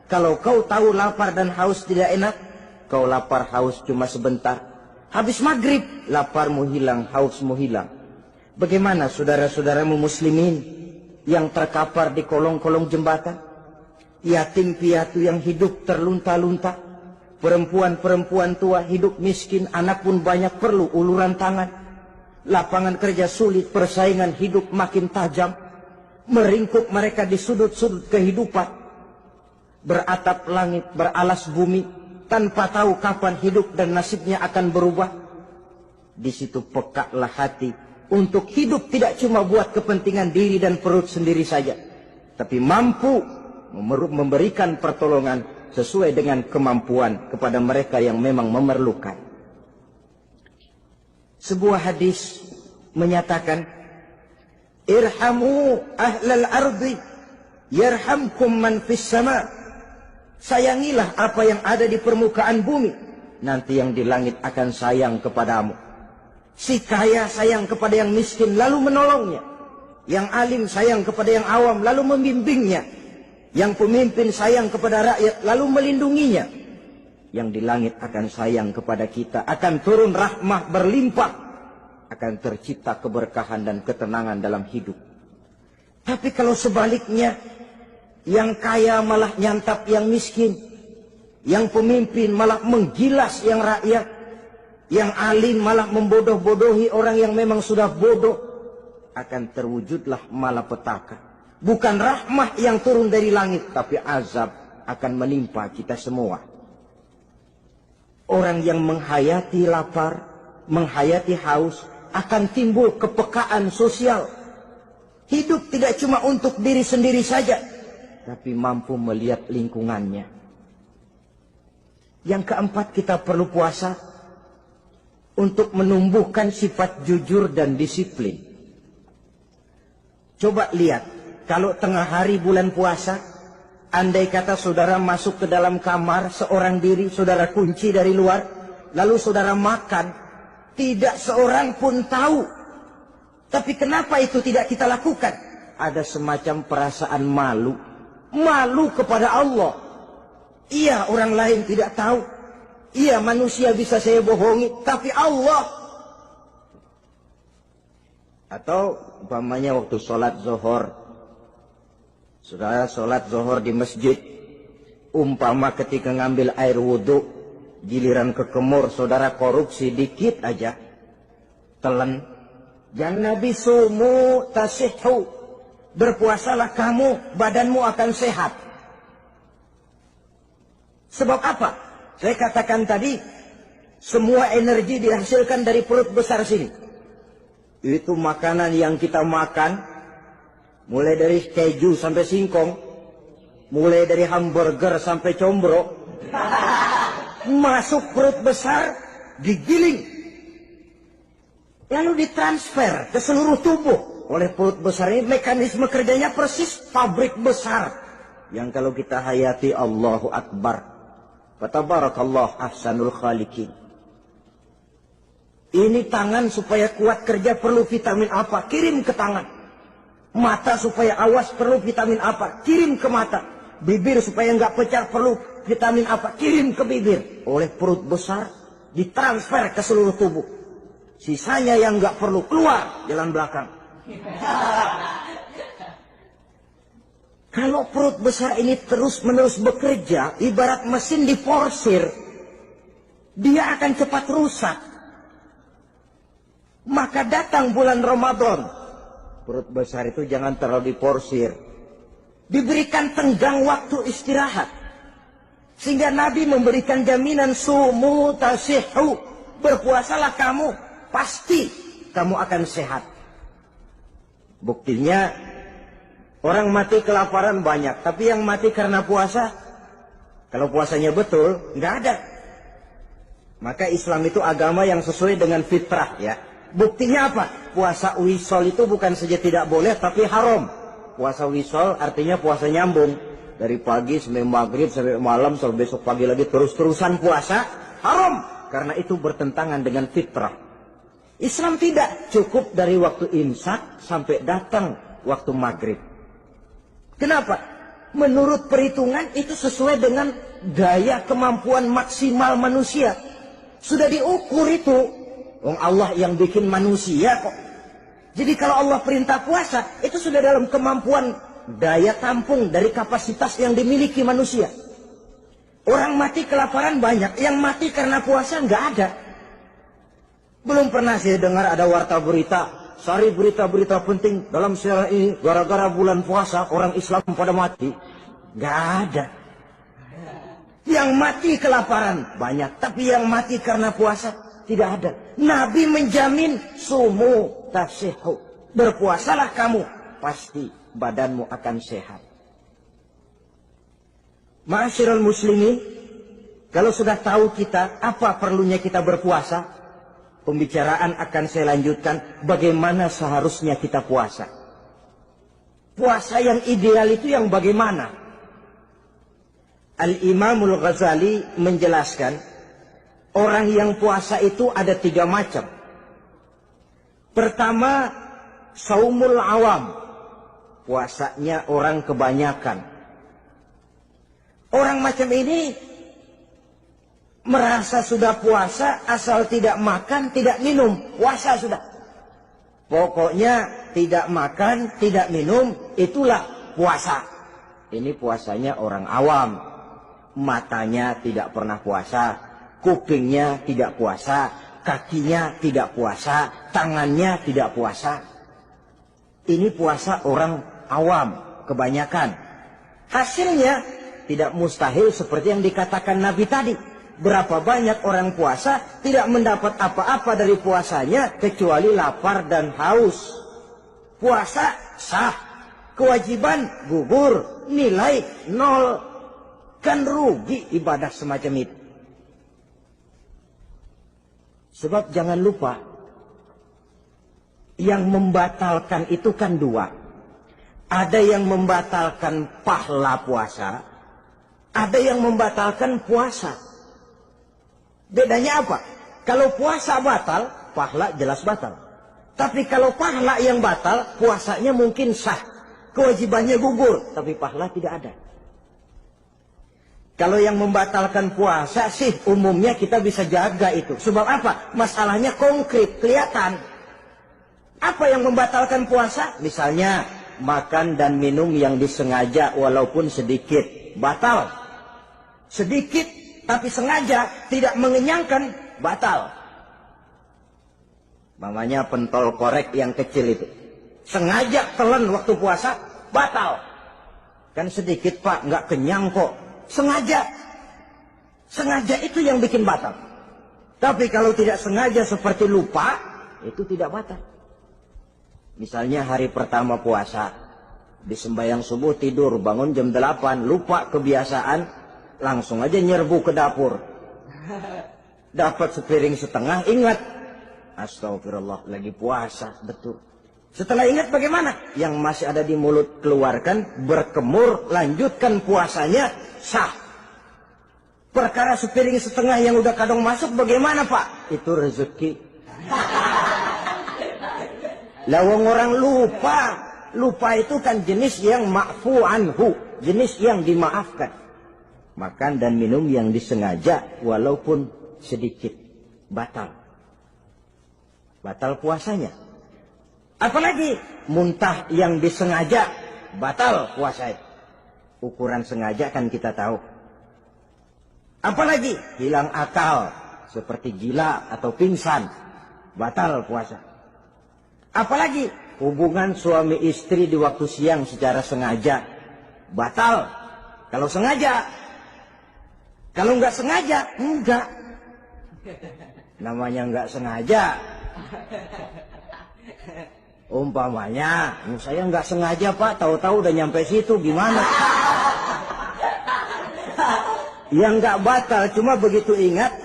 [SPEAKER 2] Kalau kau tahu lapar dan haus tidak enak, kau lapar haus cuma sebentar. Habis maghrib, laparmu hilang, hausmu hilang. Bagaimana saudara-saudaramu muslimin yang terkapar di kolong-kolong jembatan? Yatim piatu yang hidup terlunta-lunta. Perempuan-perempuan tua hidup miskin, anak pun banyak perlu uluran tangan. Lapangan kerja sulit, persaingan hidup makin tajam. Meringkuk mereka di sudut-sudut kehidupan. Beratap langit, beralas bumi, tanpa tahu kapan hidup dan nasibnya akan berubah. Di situ pekaklah hati untuk hidup tidak cuma buat kepentingan diri dan perut sendiri saja, tapi mampu memberikan pertolongan sesuai dengan kemampuan kepada mereka yang memang memerlukan. Sebuah hadis menyatakan, irhamu ahlal ardi yarhamkum man fis sama. Sayangilah apa yang ada di permukaan bumi, nanti yang di langit akan sayang kepadamu. Si kaya sayang kepada yang miskin lalu menolongnya. Yang alim sayang kepada yang awam lalu membimbingnya. Yang pemimpin sayang kepada rakyat lalu melindunginya. Yang di langit akan sayang kepada kita, akan turun rahmah berlimpah, akan tercipta keberkahan dan ketenangan dalam hidup. Tapi kalau sebaliknya, yang kaya malah nyantap yang miskin, yang pemimpin malah menggilas yang rakyat, yang alim malah membodoh-bodohi orang yang memang sudah bodoh, akan terwujudlah malapetaka. Bukan rahmah yang turun dari langit, tapi azab akan menimpa kita semua. Orang yang menghayati lapar, menghayati haus, akan timbul kepekaan sosial. Hidup tidak cuma untuk diri sendiri saja, tapi mampu melihat lingkungannya. Yang keempat, kita perlu puasa untuk menumbuhkan sifat jujur dan disiplin. Coba lihat, kalau tengah hari bulan puasa, andai kata saudara masuk ke dalam kamar seorang diri, saudara kunci dari luar, lalu saudara makan, tidak seorang pun tahu. Tapi kenapa itu tidak kita lakukan? Ada semacam perasaan malu. Malu kepada Allah. Iya, orang lain tidak tahu. Iya, manusia bisa saya bohongi, tapi Allah. Atau umpamanya waktu sholat zuhur, saudara sholat zuhur di masjid, umpama ketika ngambil air wudhu, giliran ke kemur, saudara korupsi dikit aja, telan. Yang Nabi sumu tasihhu, berpuasalah kamu, badanmu akan sehat. Sebab apa? Saya katakan tadi, semua energi dihasilkan dari perut besar sini. Itu makanan yang kita makan, mulai dari keju sampai singkong, mulai dari hamburger sampai combro, masuk perut besar, digiling, lalu ditransfer ke seluruh tubuh. Oleh perut besar ini, mekanisme kerjanya persis pabrik besar. Yang kalau kita hayati, Allahu Akbar. Fatabarakallah ahsanul khaliqin. Ini tangan supaya kuat kerja perlu vitamin apa? Kirim ke tangan. Mata supaya awas perlu vitamin apa? Kirim ke mata. Bibir supaya nggak pecah perlu vitamin apa? Kirim ke bibir. Oleh perut besar ditransfer ke seluruh tubuh. Sisanya yang nggak perlu keluar jalan belakang. Kalau perut besar ini terus-menerus bekerja, ibarat mesin diporsir, dia akan cepat rusak. Maka datang bulan Ramadan, perut besar itu jangan terlalu diporsir. Diberikan tenggang waktu istirahat. Sehingga Nabi memberikan jaminan sumu tasihhu. Berpuasalah kamu, pasti kamu akan sehat. Buktinya, orang mati kelaparan banyak, tapi yang mati karena puasa, kalau puasanya betul, nggak ada. Maka Islam itu agama yang sesuai dengan fitrah ya. Buktinya apa? Puasa wisol itu bukan saja tidak boleh, tapi haram. Puasa wisol artinya puasa nyambung. Dari pagi sampai maghrib, sampai malam, sampai besok pagi lagi terus-terusan puasa, haram. Karena itu bertentangan dengan fitrah. Islam tidak cukup dari waktu imsak sampai datang waktu maghrib. Kenapa? Menurut perhitungan itu sesuai dengan daya kemampuan maksimal manusia. Sudah diukur itu. Allah yang bikin manusia kok. Jadi kalau Allah perintah puasa, itu sudah dalam kemampuan daya tampung dari kapasitas yang dimiliki manusia. Orang mati kelaparan banyak, yang mati karena puasa nggak ada. Belum pernah saya dengar ada warta berita, sari berita-berita penting dalam sejarah ini, gara-gara bulan puasa orang Islam pada mati. Nggak ada. Yang mati kelaparan banyak, tapi yang mati karena puasa tidak ada. Nabi menjamin sumu tasihhu. Berpuasalah kamu, pasti badanmu akan sehat. Ma'asyiral muslimin, kalau sudah tahu kita apa perlunya kita berpuasa, pembicaraan akan saya lanjutkan bagaimana seharusnya kita puasa. Puasa yang ideal itu yang bagaimana? Al-Imamul Ghazali menjelaskan, orang yang puasa itu ada 3 macam. Pertama, saumul awam. Puasanya orang kebanyakan. Orang macam ini merasa sudah puasa asal tidak makan, tidak minum. Puasa sudah. Pokoknya tidak makan, tidak minum, itulah puasa. Ini puasanya orang awam. Matanya tidak pernah puasa, kupingnya tidak puasa, kakinya tidak puasa, tangannya tidak puasa. Ini puasa orang awam, kebanyakan. Hasilnya tidak mustahil seperti yang dikatakan Nabi tadi. Berapa banyak orang puasa tidak mendapat apa-apa dari puasanya kecuali lapar dan haus. Puasa sah, kewajiban gugur, nilai 0. Kan rugi ibadah semacam itu. Sebab jangan lupa, yang membatalkan itu kan 2. Ada yang membatalkan pahala puasa, ada yang membatalkan puasa. Bedanya apa? Kalau puasa batal, pahala jelas batal. Tapi kalau pahala yang batal, puasanya mungkin sah. Kewajibannya gugur, tapi pahala tidak ada. Kalau yang membatalkan puasa sih umumnya kita bisa jaga itu. Sebab apa? Masalahnya konkret, kelihatan. Apa yang membatalkan puasa? Misalnya makan dan minum yang disengaja walaupun sedikit. Batal. Sedikit tapi sengaja tidak mengenyangkan, batal. Mamanya pentol korek yang kecil itu. Sengaja telan waktu puasa, batal. Kan sedikit pak, nggak kenyang kok. Sengaja. Sengaja itu yang bikin batal. Tapi kalau tidak sengaja seperti lupa, itu tidak batal. Misalnya hari pertama puasa, di sembahyang subuh tidur, bangun jam 8, lupa kebiasaan, langsung aja nyerbu ke dapur. Dapat sepiring setengah, ingat. Astagfirullah, lagi puasa, betul. Setelah ingat bagaimana? Yang masih ada di mulut keluarkan, berkemur, lanjutkan puasanya, sah. Perkara sepiring setengah yang udah kadang masuk bagaimana Pak? Itu rezeki. Lawang orang lupa. Lupa itu kan jenis yang ma'fu anhu. Jenis yang dimaafkan. Makan dan minum yang disengaja walaupun sedikit. Batal. Batal puasanya. Apalagi muntah yang disengaja. Batal puasanya. Ukuran sengaja kan kita tahu. Apalagi hilang akal. Seperti gila atau pingsan. Batal puasa. Apalagi hubungan suami istri di waktu siang secara sengaja. Batal. Kalau sengaja. Kalau nggak sengaja, enggak. Namanya nggak sengaja. Umpamanya, saya nggak sengaja Pak, tahu-tahu udah nyampe situ, gimana? Yang nggak batal, cuma begitu ingat,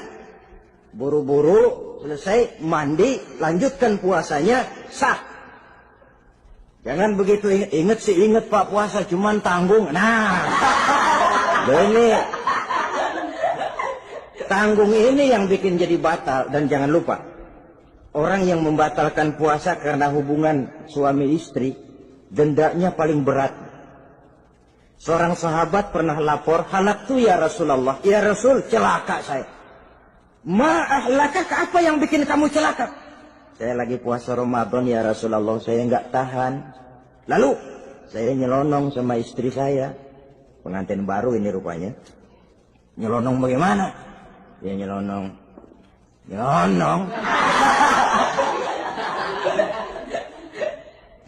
[SPEAKER 2] buru-buru selesai mandi, lanjutkan puasanya, sah. Jangan begitu ingat sih ingat Pak puasa, cuman tanggung. Nah, ini tanggung ini yang bikin jadi batal. Dan jangan lupa, orang yang membatalkan puasa karena hubungan suami istri, dendanya paling berat. Seorang sahabat pernah lapor, halaktu ya Rasulullah. Ya Rasul, celaka saya. Ma'ahlakah, apa yang bikin kamu celaka? Saya lagi puasa Ramadan ya Rasulullah, saya nggak tahan. Lalu, saya nyelonong sama istri saya. Pengantin baru ini rupanya. Nyelonong bagaimana? Dia nyelonong.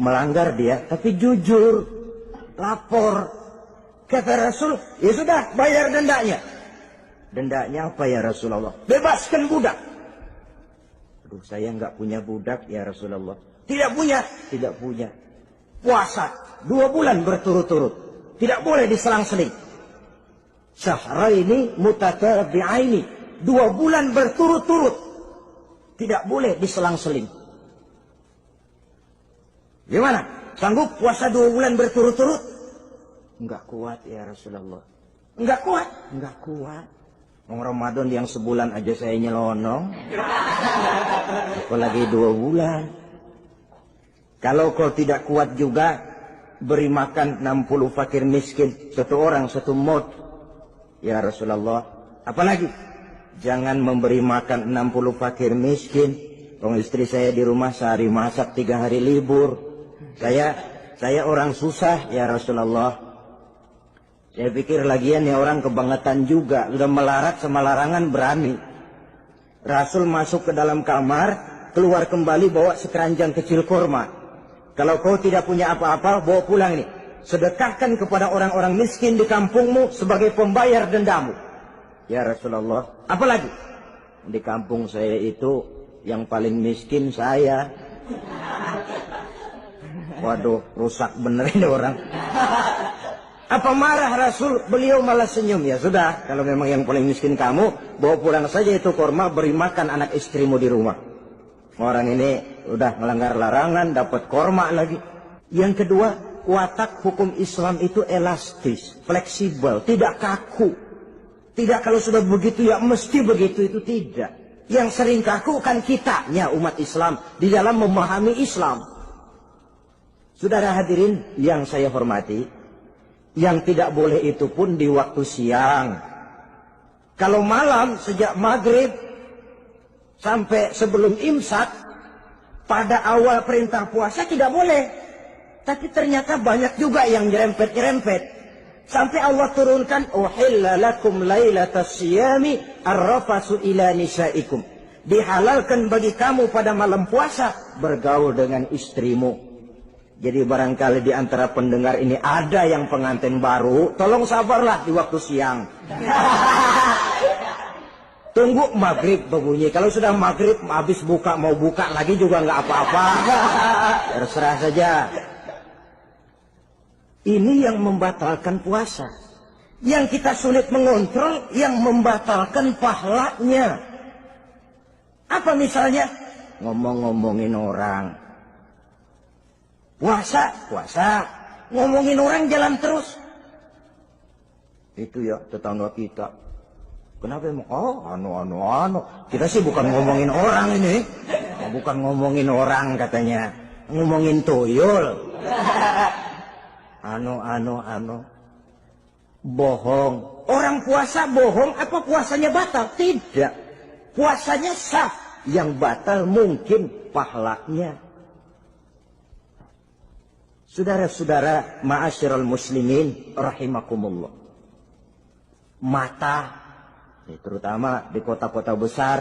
[SPEAKER 2] Melanggar dia, tapi jujur. Lapor. Kata Rasul, ya sudah, bayar dendanya. Dendanya apa ya Rasulullah? Bebaskan budak. Aduh, saya nggak punya budak ya Rasulullah. Tidak punya? Tidak punya. Puasa 2 bulan berturut-turut. Tidak boleh diselang-seling. Syahraini mutatabi'aini. 2 bulan berturut-turut. Tidak boleh diselang-seling. Gimana? Sanggup puasa 2 bulan berturut-turut? Enggak kuat ya Rasulullah. Enggak kuat? Enggak kuat. Ramadan yang sebulan aja saya nyelonong. Apalagi 2 bulan. Kalau kau tidak kuat juga, beri makan 60 fakir miskin. 1 orang 1 mud. Ya Rasulullah. Apalagi? Jangan memberi makan 60 fakir miskin. Kalau istri saya di rumah sehari masak 3 hari libur. Saya orang susah ya Rasulullah. Saya pikir lagian ya orang kebangetan juga. Sudah melarat sama larangan berani. Rasul masuk ke dalam kamar, keluar kembali bawa sekeranjang kecil kurma. Kalau kau tidak punya apa-apa, bawa pulang ini. Sedekahkan kepada orang-orang miskin di kampungmu sebagai pembayar dendamu. Ya Rasulullah. Apalagi? Di kampung saya itu yang paling miskin saya. Waduh, rusak bener ini orang. Apa marah Rasul? Beliau malah senyum. Ya sudah, kalau memang yang paling miskin kamu, bawa pulang saja itu kurma, beri makan anak istrimu di rumah. Orang ini udah melanggar larangan, dapat kurma lagi. Yang kedua, watak hukum Islam itu elastis, fleksibel, tidak kaku. Tidak kalau sudah begitu ya mesti begitu, itu tidak. Yang sering kaku kan kitanya umat Islam di dalam memahami Islam. Saudara hadirin yang saya hormati, yang tidak boleh itu pun di waktu siang. Kalau malam sejak maghrib sampai sebelum imsak, pada awal perintah puasa tidak boleh. Tapi ternyata banyak juga yang nyerempet-nyerempet. Sampai Allah turunkan, uhilla lakum lailatas siyami arrafasu ila nisaikum. Dihalalkan bagi kamu pada malam puasa bergaul dengan istrimu. Jadi barangkali di antara pendengar ini ada yang pengantin baru, tolong sabarlah di waktu siang. Tunggu maghrib berbunyi. Kalau sudah maghrib habis buka, mau buka lagi juga nggak apa-apa. Terserah saja. Ini yang membatalkan puasa. Yang kita sulit mengontrol, yang membatalkan pahalanya. Apa misalnya? Ngomong-ngomongin orang. Puasa. Ngomongin orang jalan terus. Itu ya tetangga kita. Kenapa emang? Oh, anu. Kita sih bukan ngomongin orang ini. Bukan ngomongin orang katanya. Ngomongin tuyul. Anu. Bohong. Orang puasa bohong apa puasanya batal? Tidak. Puasanya sah. Yang batal mungkin pahalanya. Saudara-saudara ma'asyiral muslimin rahimakumullah. Mata, terutama di kota-kota besar,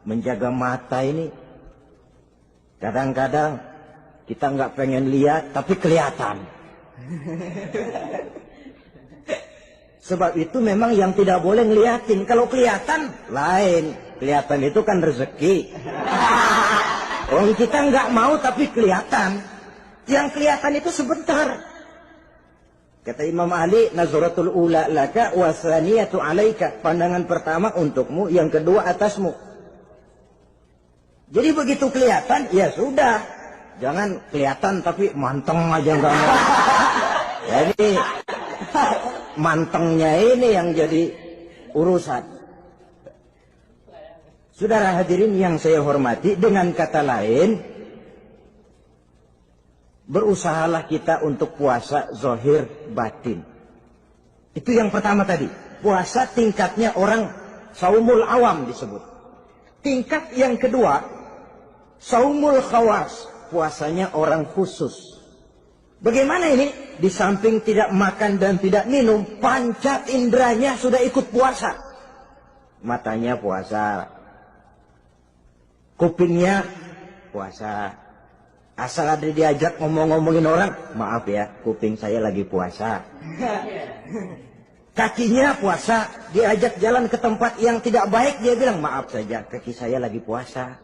[SPEAKER 2] menjaga mata ini kadang-kadang kita nggak pengen lihat tapi kelihatan. Sebab itu memang yang tidak boleh ngeliatin. Kalau kelihatan lain, kelihatan itu kan rezeki. Orang kita nggak mau tapi kelihatan. Yang kelihatan itu sebentar. Kata Imam Ali, nazaratul ula laka wa tsaniyatu alaika. Pandangan pertama untukmu, yang kedua atasmu. Jadi begitu kelihatan, ya sudah. Jangan kelihatan tapi manteng aja enggak mau. Jadi mantengnya ini yang jadi urusan. Saudara hadirin yang saya hormati, dengan kata lain, berusahalah kita untuk puasa zahir batin. Itu yang pertama tadi. Puasa tingkatnya orang saumul awam disebut. Tingkat yang kedua, saumul khawas. Puasanya orang khusus. Bagaimana ini? Di samping tidak makan dan tidak minum, panca inderanya sudah ikut puasa. Matanya puasa. Kupingnya puasa. Asal ada diajak ngomong-ngomongin orang, maaf ya, kuping saya lagi puasa. Kakinya puasa, diajak jalan ke tempat yang tidak baik, dia bilang, maaf saja, kaki saya lagi puasa.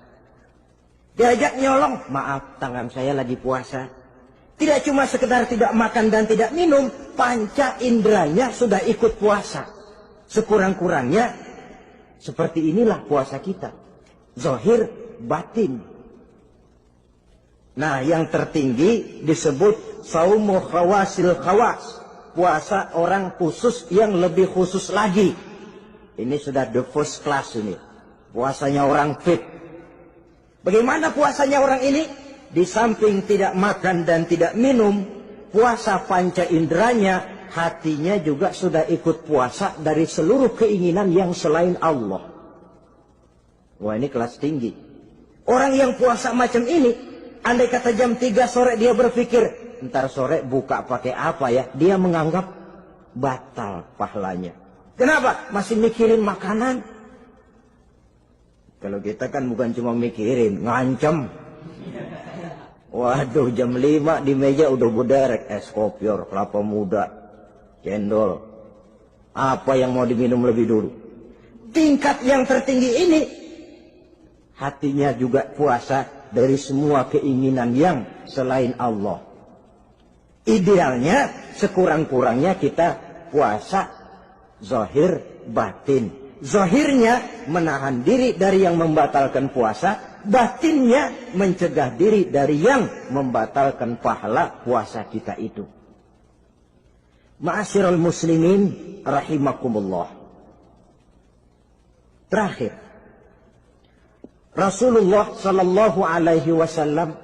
[SPEAKER 2] Diajak nyolong, maaf, tangan saya lagi puasa. Tidak cuma sekedar tidak makan dan tidak minum, panca inderanya sudah ikut puasa. Sekurang-kurangnya, seperti inilah puasa kita. Zahir, batin. Nah, yang tertinggi disebut saumu khawasil khawas. Puasa orang khusus yang lebih khusus lagi. Ini sudah the first class ini. Puasanya orang fit. Bagaimana puasanya orang ini? Di samping tidak makan dan tidak minum, puasa panca inderanya, hatinya juga sudah ikut puasa dari seluruh keinginan yang selain Allah. Wah, ini kelas tinggi. Orang yang puasa macam ini, andai kata jam 3 sore dia berpikir, ntar sore buka pakai apa ya? Dia menganggap batal pahalanya. Kenapa? Masih mikirin makanan. Kalau kita kan bukan cuma mikirin, ngancem. Waduh, jam 5 di meja udah berderek es kopior, kelapa muda, cendol. Apa yang mau diminum lebih dulu? Tingkat yang tertinggi ini, hatinya juga puasa dari semua keinginan yang selain Allah. Idealnya sekurang-kurangnya kita puasa zahir batin. Zahirnya menahan diri dari yang membatalkan puasa, batinnya mencegah diri dari yang membatalkan pahala puasa kita itu. Ma'asyiral muslimin rahimakumullah. Terakhir, Rasulullah sallallahu alaihi wasallam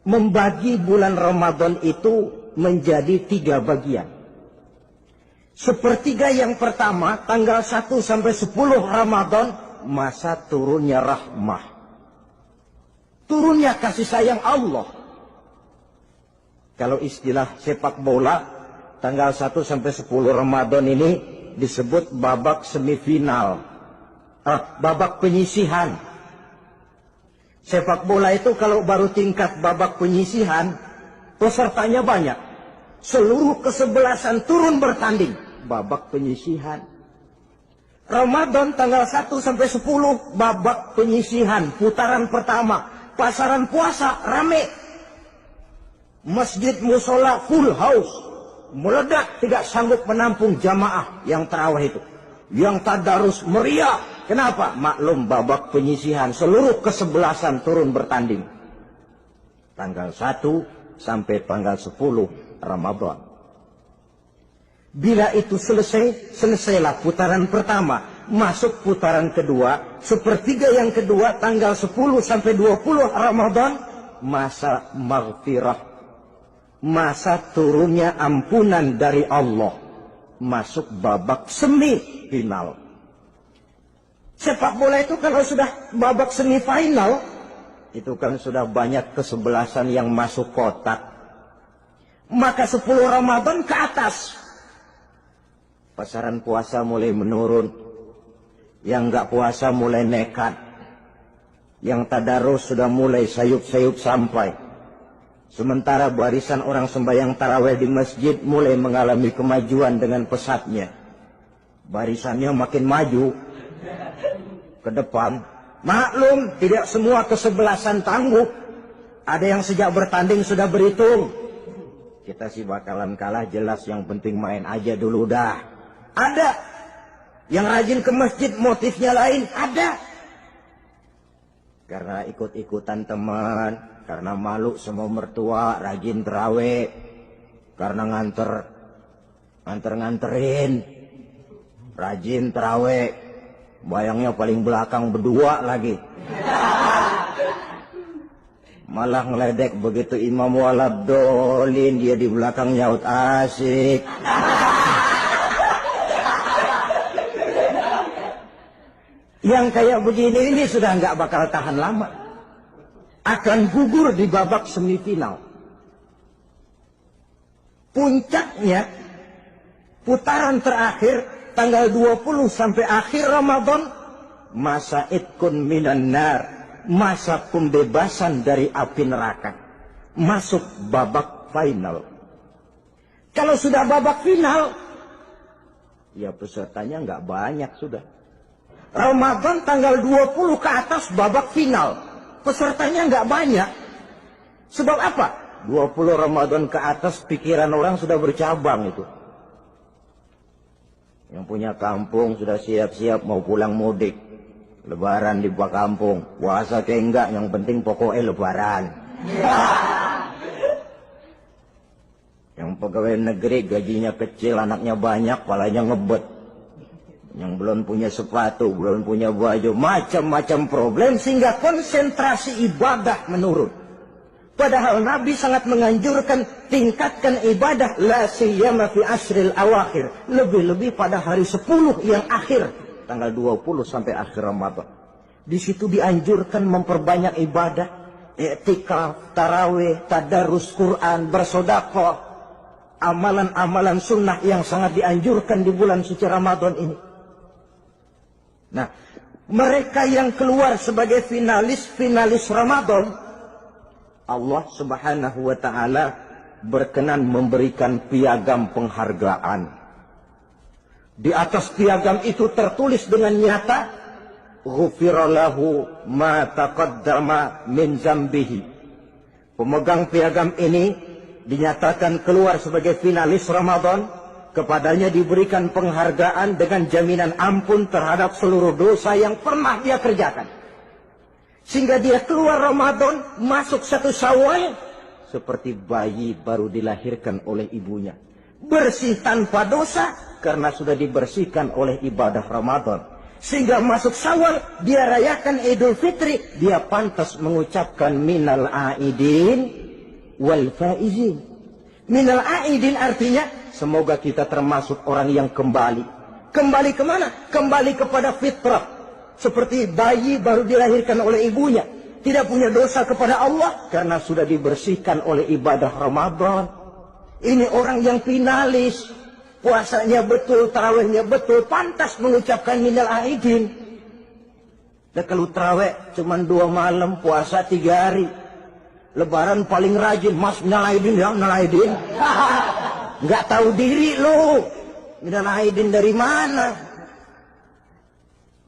[SPEAKER 2] membagi bulan Ramadan itu menjadi 3 bagian. Sepertiga yang pertama, tanggal 1 sampai 10 Ramadan, masa turunnya rahmah. Turunnya kasih sayang Allah. Kalau istilah sepak bola, tanggal 1 sampai 10 Ramadan ini disebut babak semifinal. Babak penyisihan. Sepak bola itu kalau baru tingkat babak penyisihan, pesertanya banyak. Seluruh kesebelasan turun bertanding. Babak penyisihan. Ramadan tanggal 1 sampai 10, babak penyisihan. Putaran pertama. Pasaran puasa rame. Masjid musola full house. Meledak, tidak sanggup menampung jamaah yang tarawih itu. Yang tadarus meriah. Kenapa? Maklum babak penyisihan. Seluruh kesebelasan turun bertanding. Tanggal 1 sampai tanggal 10 Ramadan. Bila itu selesai, selesailah putaran pertama. Masuk putaran kedua, sepertiga yang kedua, tanggal 10 sampai 20 Ramadan, masa maghfirah, masa turunnya ampunan dari Allah. Masuk babak semifinal. Sepak bola itu kalau sudah babak semifinal, itu kan sudah banyak kesebelasan yang masuk kotak. Maka 10 Ramadan ke atas, pasaran puasa mulai menurun. Yang nggak puasa mulai nekat. Yang tadarus sudah mulai sayup-sayup sampai. Sementara barisan orang sembahyang tarawih di masjid mulai mengalami kemajuan dengan pesatnya. Barisannya makin maju ke depan. Maklum, tidak semua kesebelasan tangguh. Ada yang sejak bertanding sudah berhitung. Kita sih bakalan kalah jelas, yang penting main aja dulu dah. Ada yang rajin ke masjid motifnya lain, ada. Karena ikut-ikutan teman, karena malu sama mertua, rajin terawih, karena nganterin, rajin terawih, bayangnya paling belakang berdua lagi. Malah ngeledek begitu imam waladolin, dia di belakang nyaut asik. Yang kayak begini ini sudah nggak bakal tahan lama. Akan gugur di babak semifinal. Puncaknya, putaran terakhir, tanggal 20 sampai akhir Ramadan, masa itkun minan nar, masa pembebasan dari api neraka. Masuk babak final. Kalau sudah babak final, ya pesertanya nggak banyak sudah. Ramadan tanggal 20 ke atas babak final. Pesertanya nggak banyak. Sebab apa? 20 Ramadan ke atas pikiran orang sudah bercabang itu. Yang punya kampung sudah siap-siap mau pulang mudik. Lebaran di bawah kampung. Puasa kayak enggak, yang penting pokoknya lebaran. Yang pegawai negeri gajinya kecil, anaknya banyak, palanya ngebet. Yang belum punya sepatu, belum punya baju, macam-macam problem, sehingga konsentrasi ibadah menurun. Padahal Nabi sangat menganjurkan tingkatkan ibadah, la siyama fi asril awakhir, lebih-lebih pada hari 10 yang akhir, tanggal 20 sampai akhir Ramadan. Di situ dianjurkan memperbanyak ibadah, i'tikaf, tarawih, tadarus Quran, bersedekah, amalan-amalan sunnah yang sangat dianjurkan di bulan suci Ramadan ini. Nah, mereka yang keluar sebagai finalis Ramadan, Allah Subhanahu wa ta'ala berkenan memberikan piagam penghargaan. Di atas piagam itu tertulis dengan nyata, ghufira lahu ma taqaddama min zambihi. Pemegang piagam ini dinyatakan keluar sebagai finalis Ramadan. Kepadanya diberikan penghargaan dengan jaminan ampun terhadap seluruh dosa yang pernah dia kerjakan. Sehingga dia keluar Ramadan, masuk 1 Syawal, seperti bayi baru dilahirkan oleh ibunya. Bersih tanpa dosa, karena sudah dibersihkan oleh ibadah Ramadan. Sehingga masuk Syawal, dia rayakan Idul Fitri, dia pantas mengucapkan minal aidin wal faizin. Minal aidin artinya, semoga kita termasuk orang yang kembali. Kembali kemana? Kembali kepada fitrah. Seperti bayi baru dilahirkan oleh ibunya. Tidak punya dosa kepada Allah, karena sudah dibersihkan oleh ibadah Ramadan. Ini orang yang finalis. Puasanya betul, tarawihnya betul, pantas mengucapkan minal aidin. Dan kalau tarawih cuma 2 malam, puasa 3 hari. Lebaran paling rajin, mas minal aidin ya, minal aidin. Nggak tahu diri lu. Minal aidin dari mana?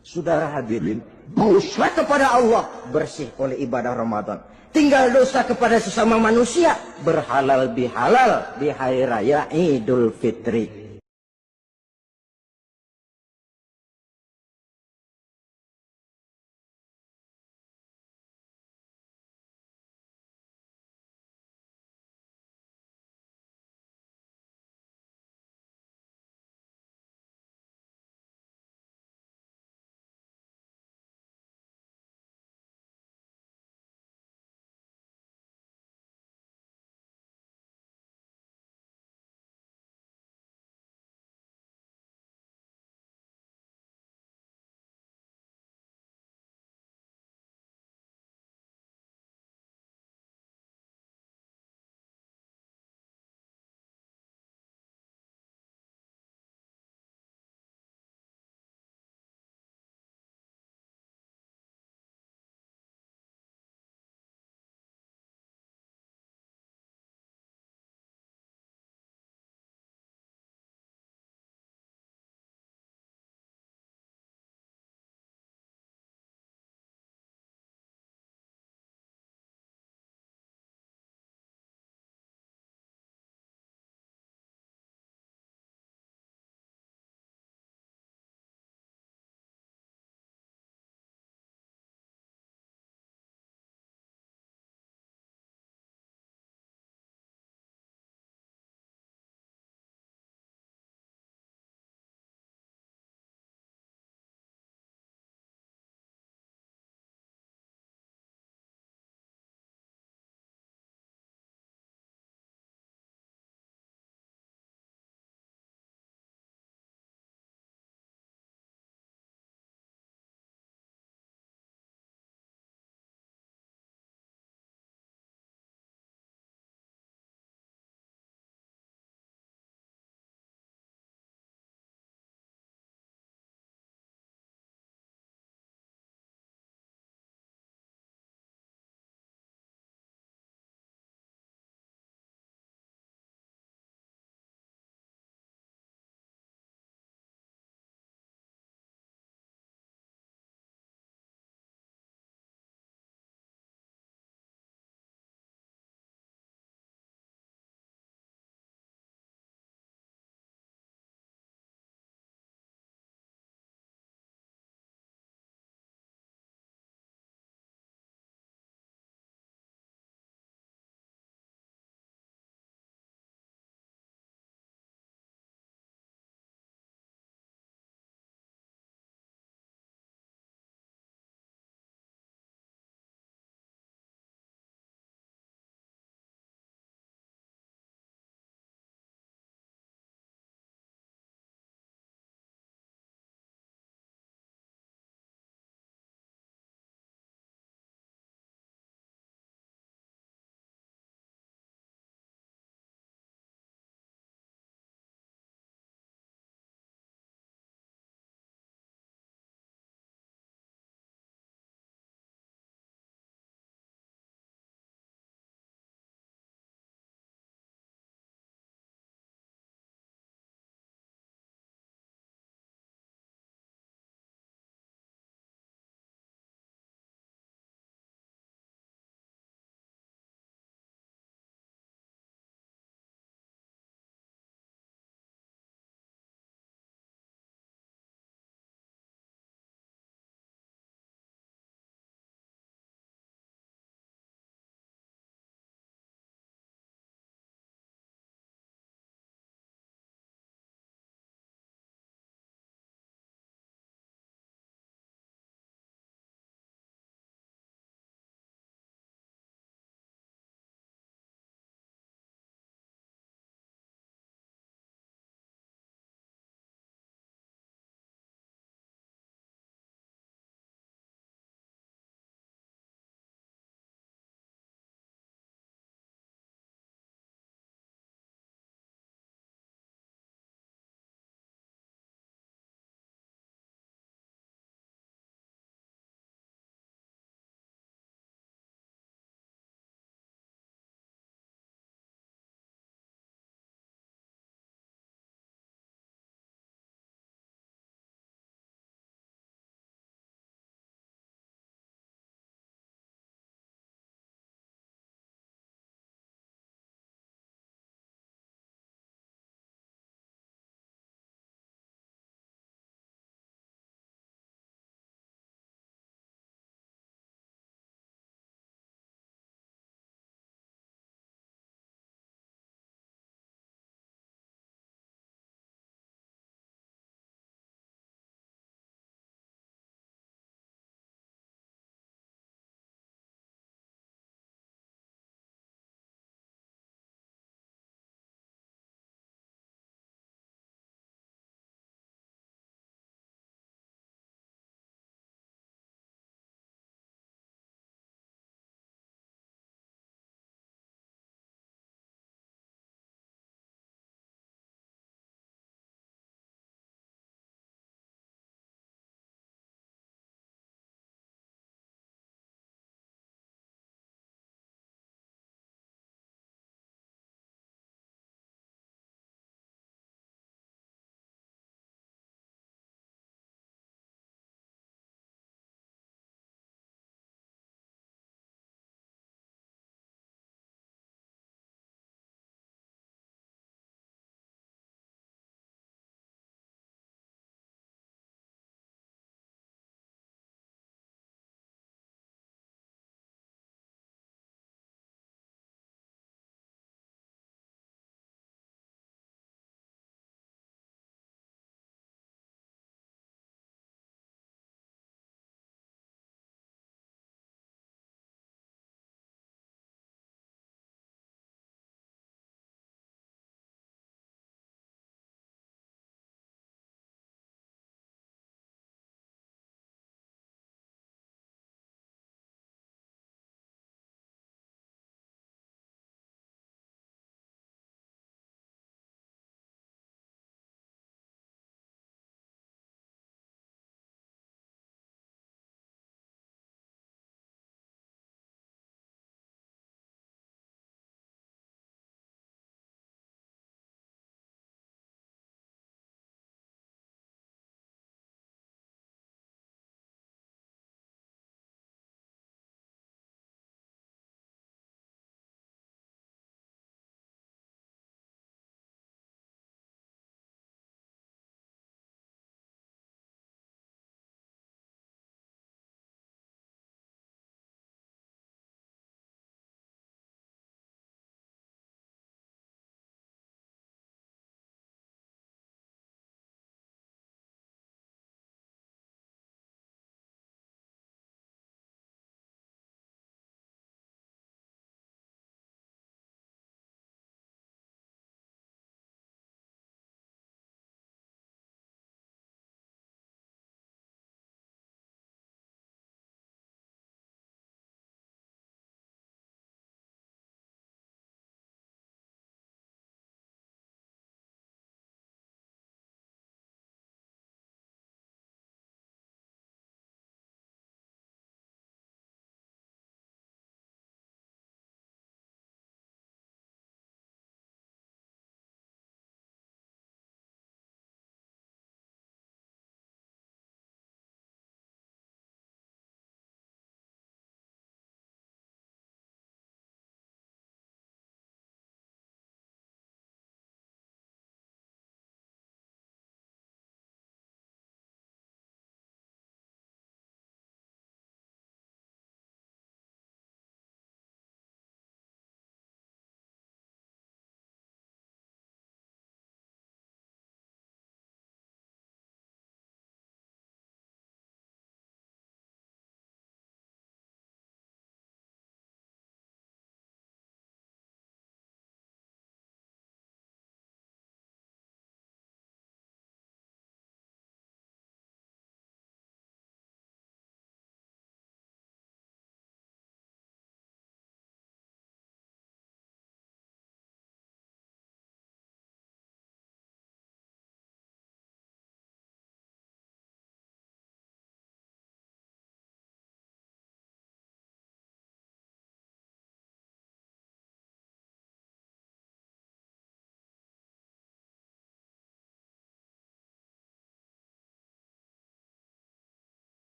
[SPEAKER 2] Saudara hadirin, dosa kepada Allah bersih oleh ibadah Ramadan. Tinggal dosa kepada sesama manusia berhalal bihalal di hari raya Idul Fitri.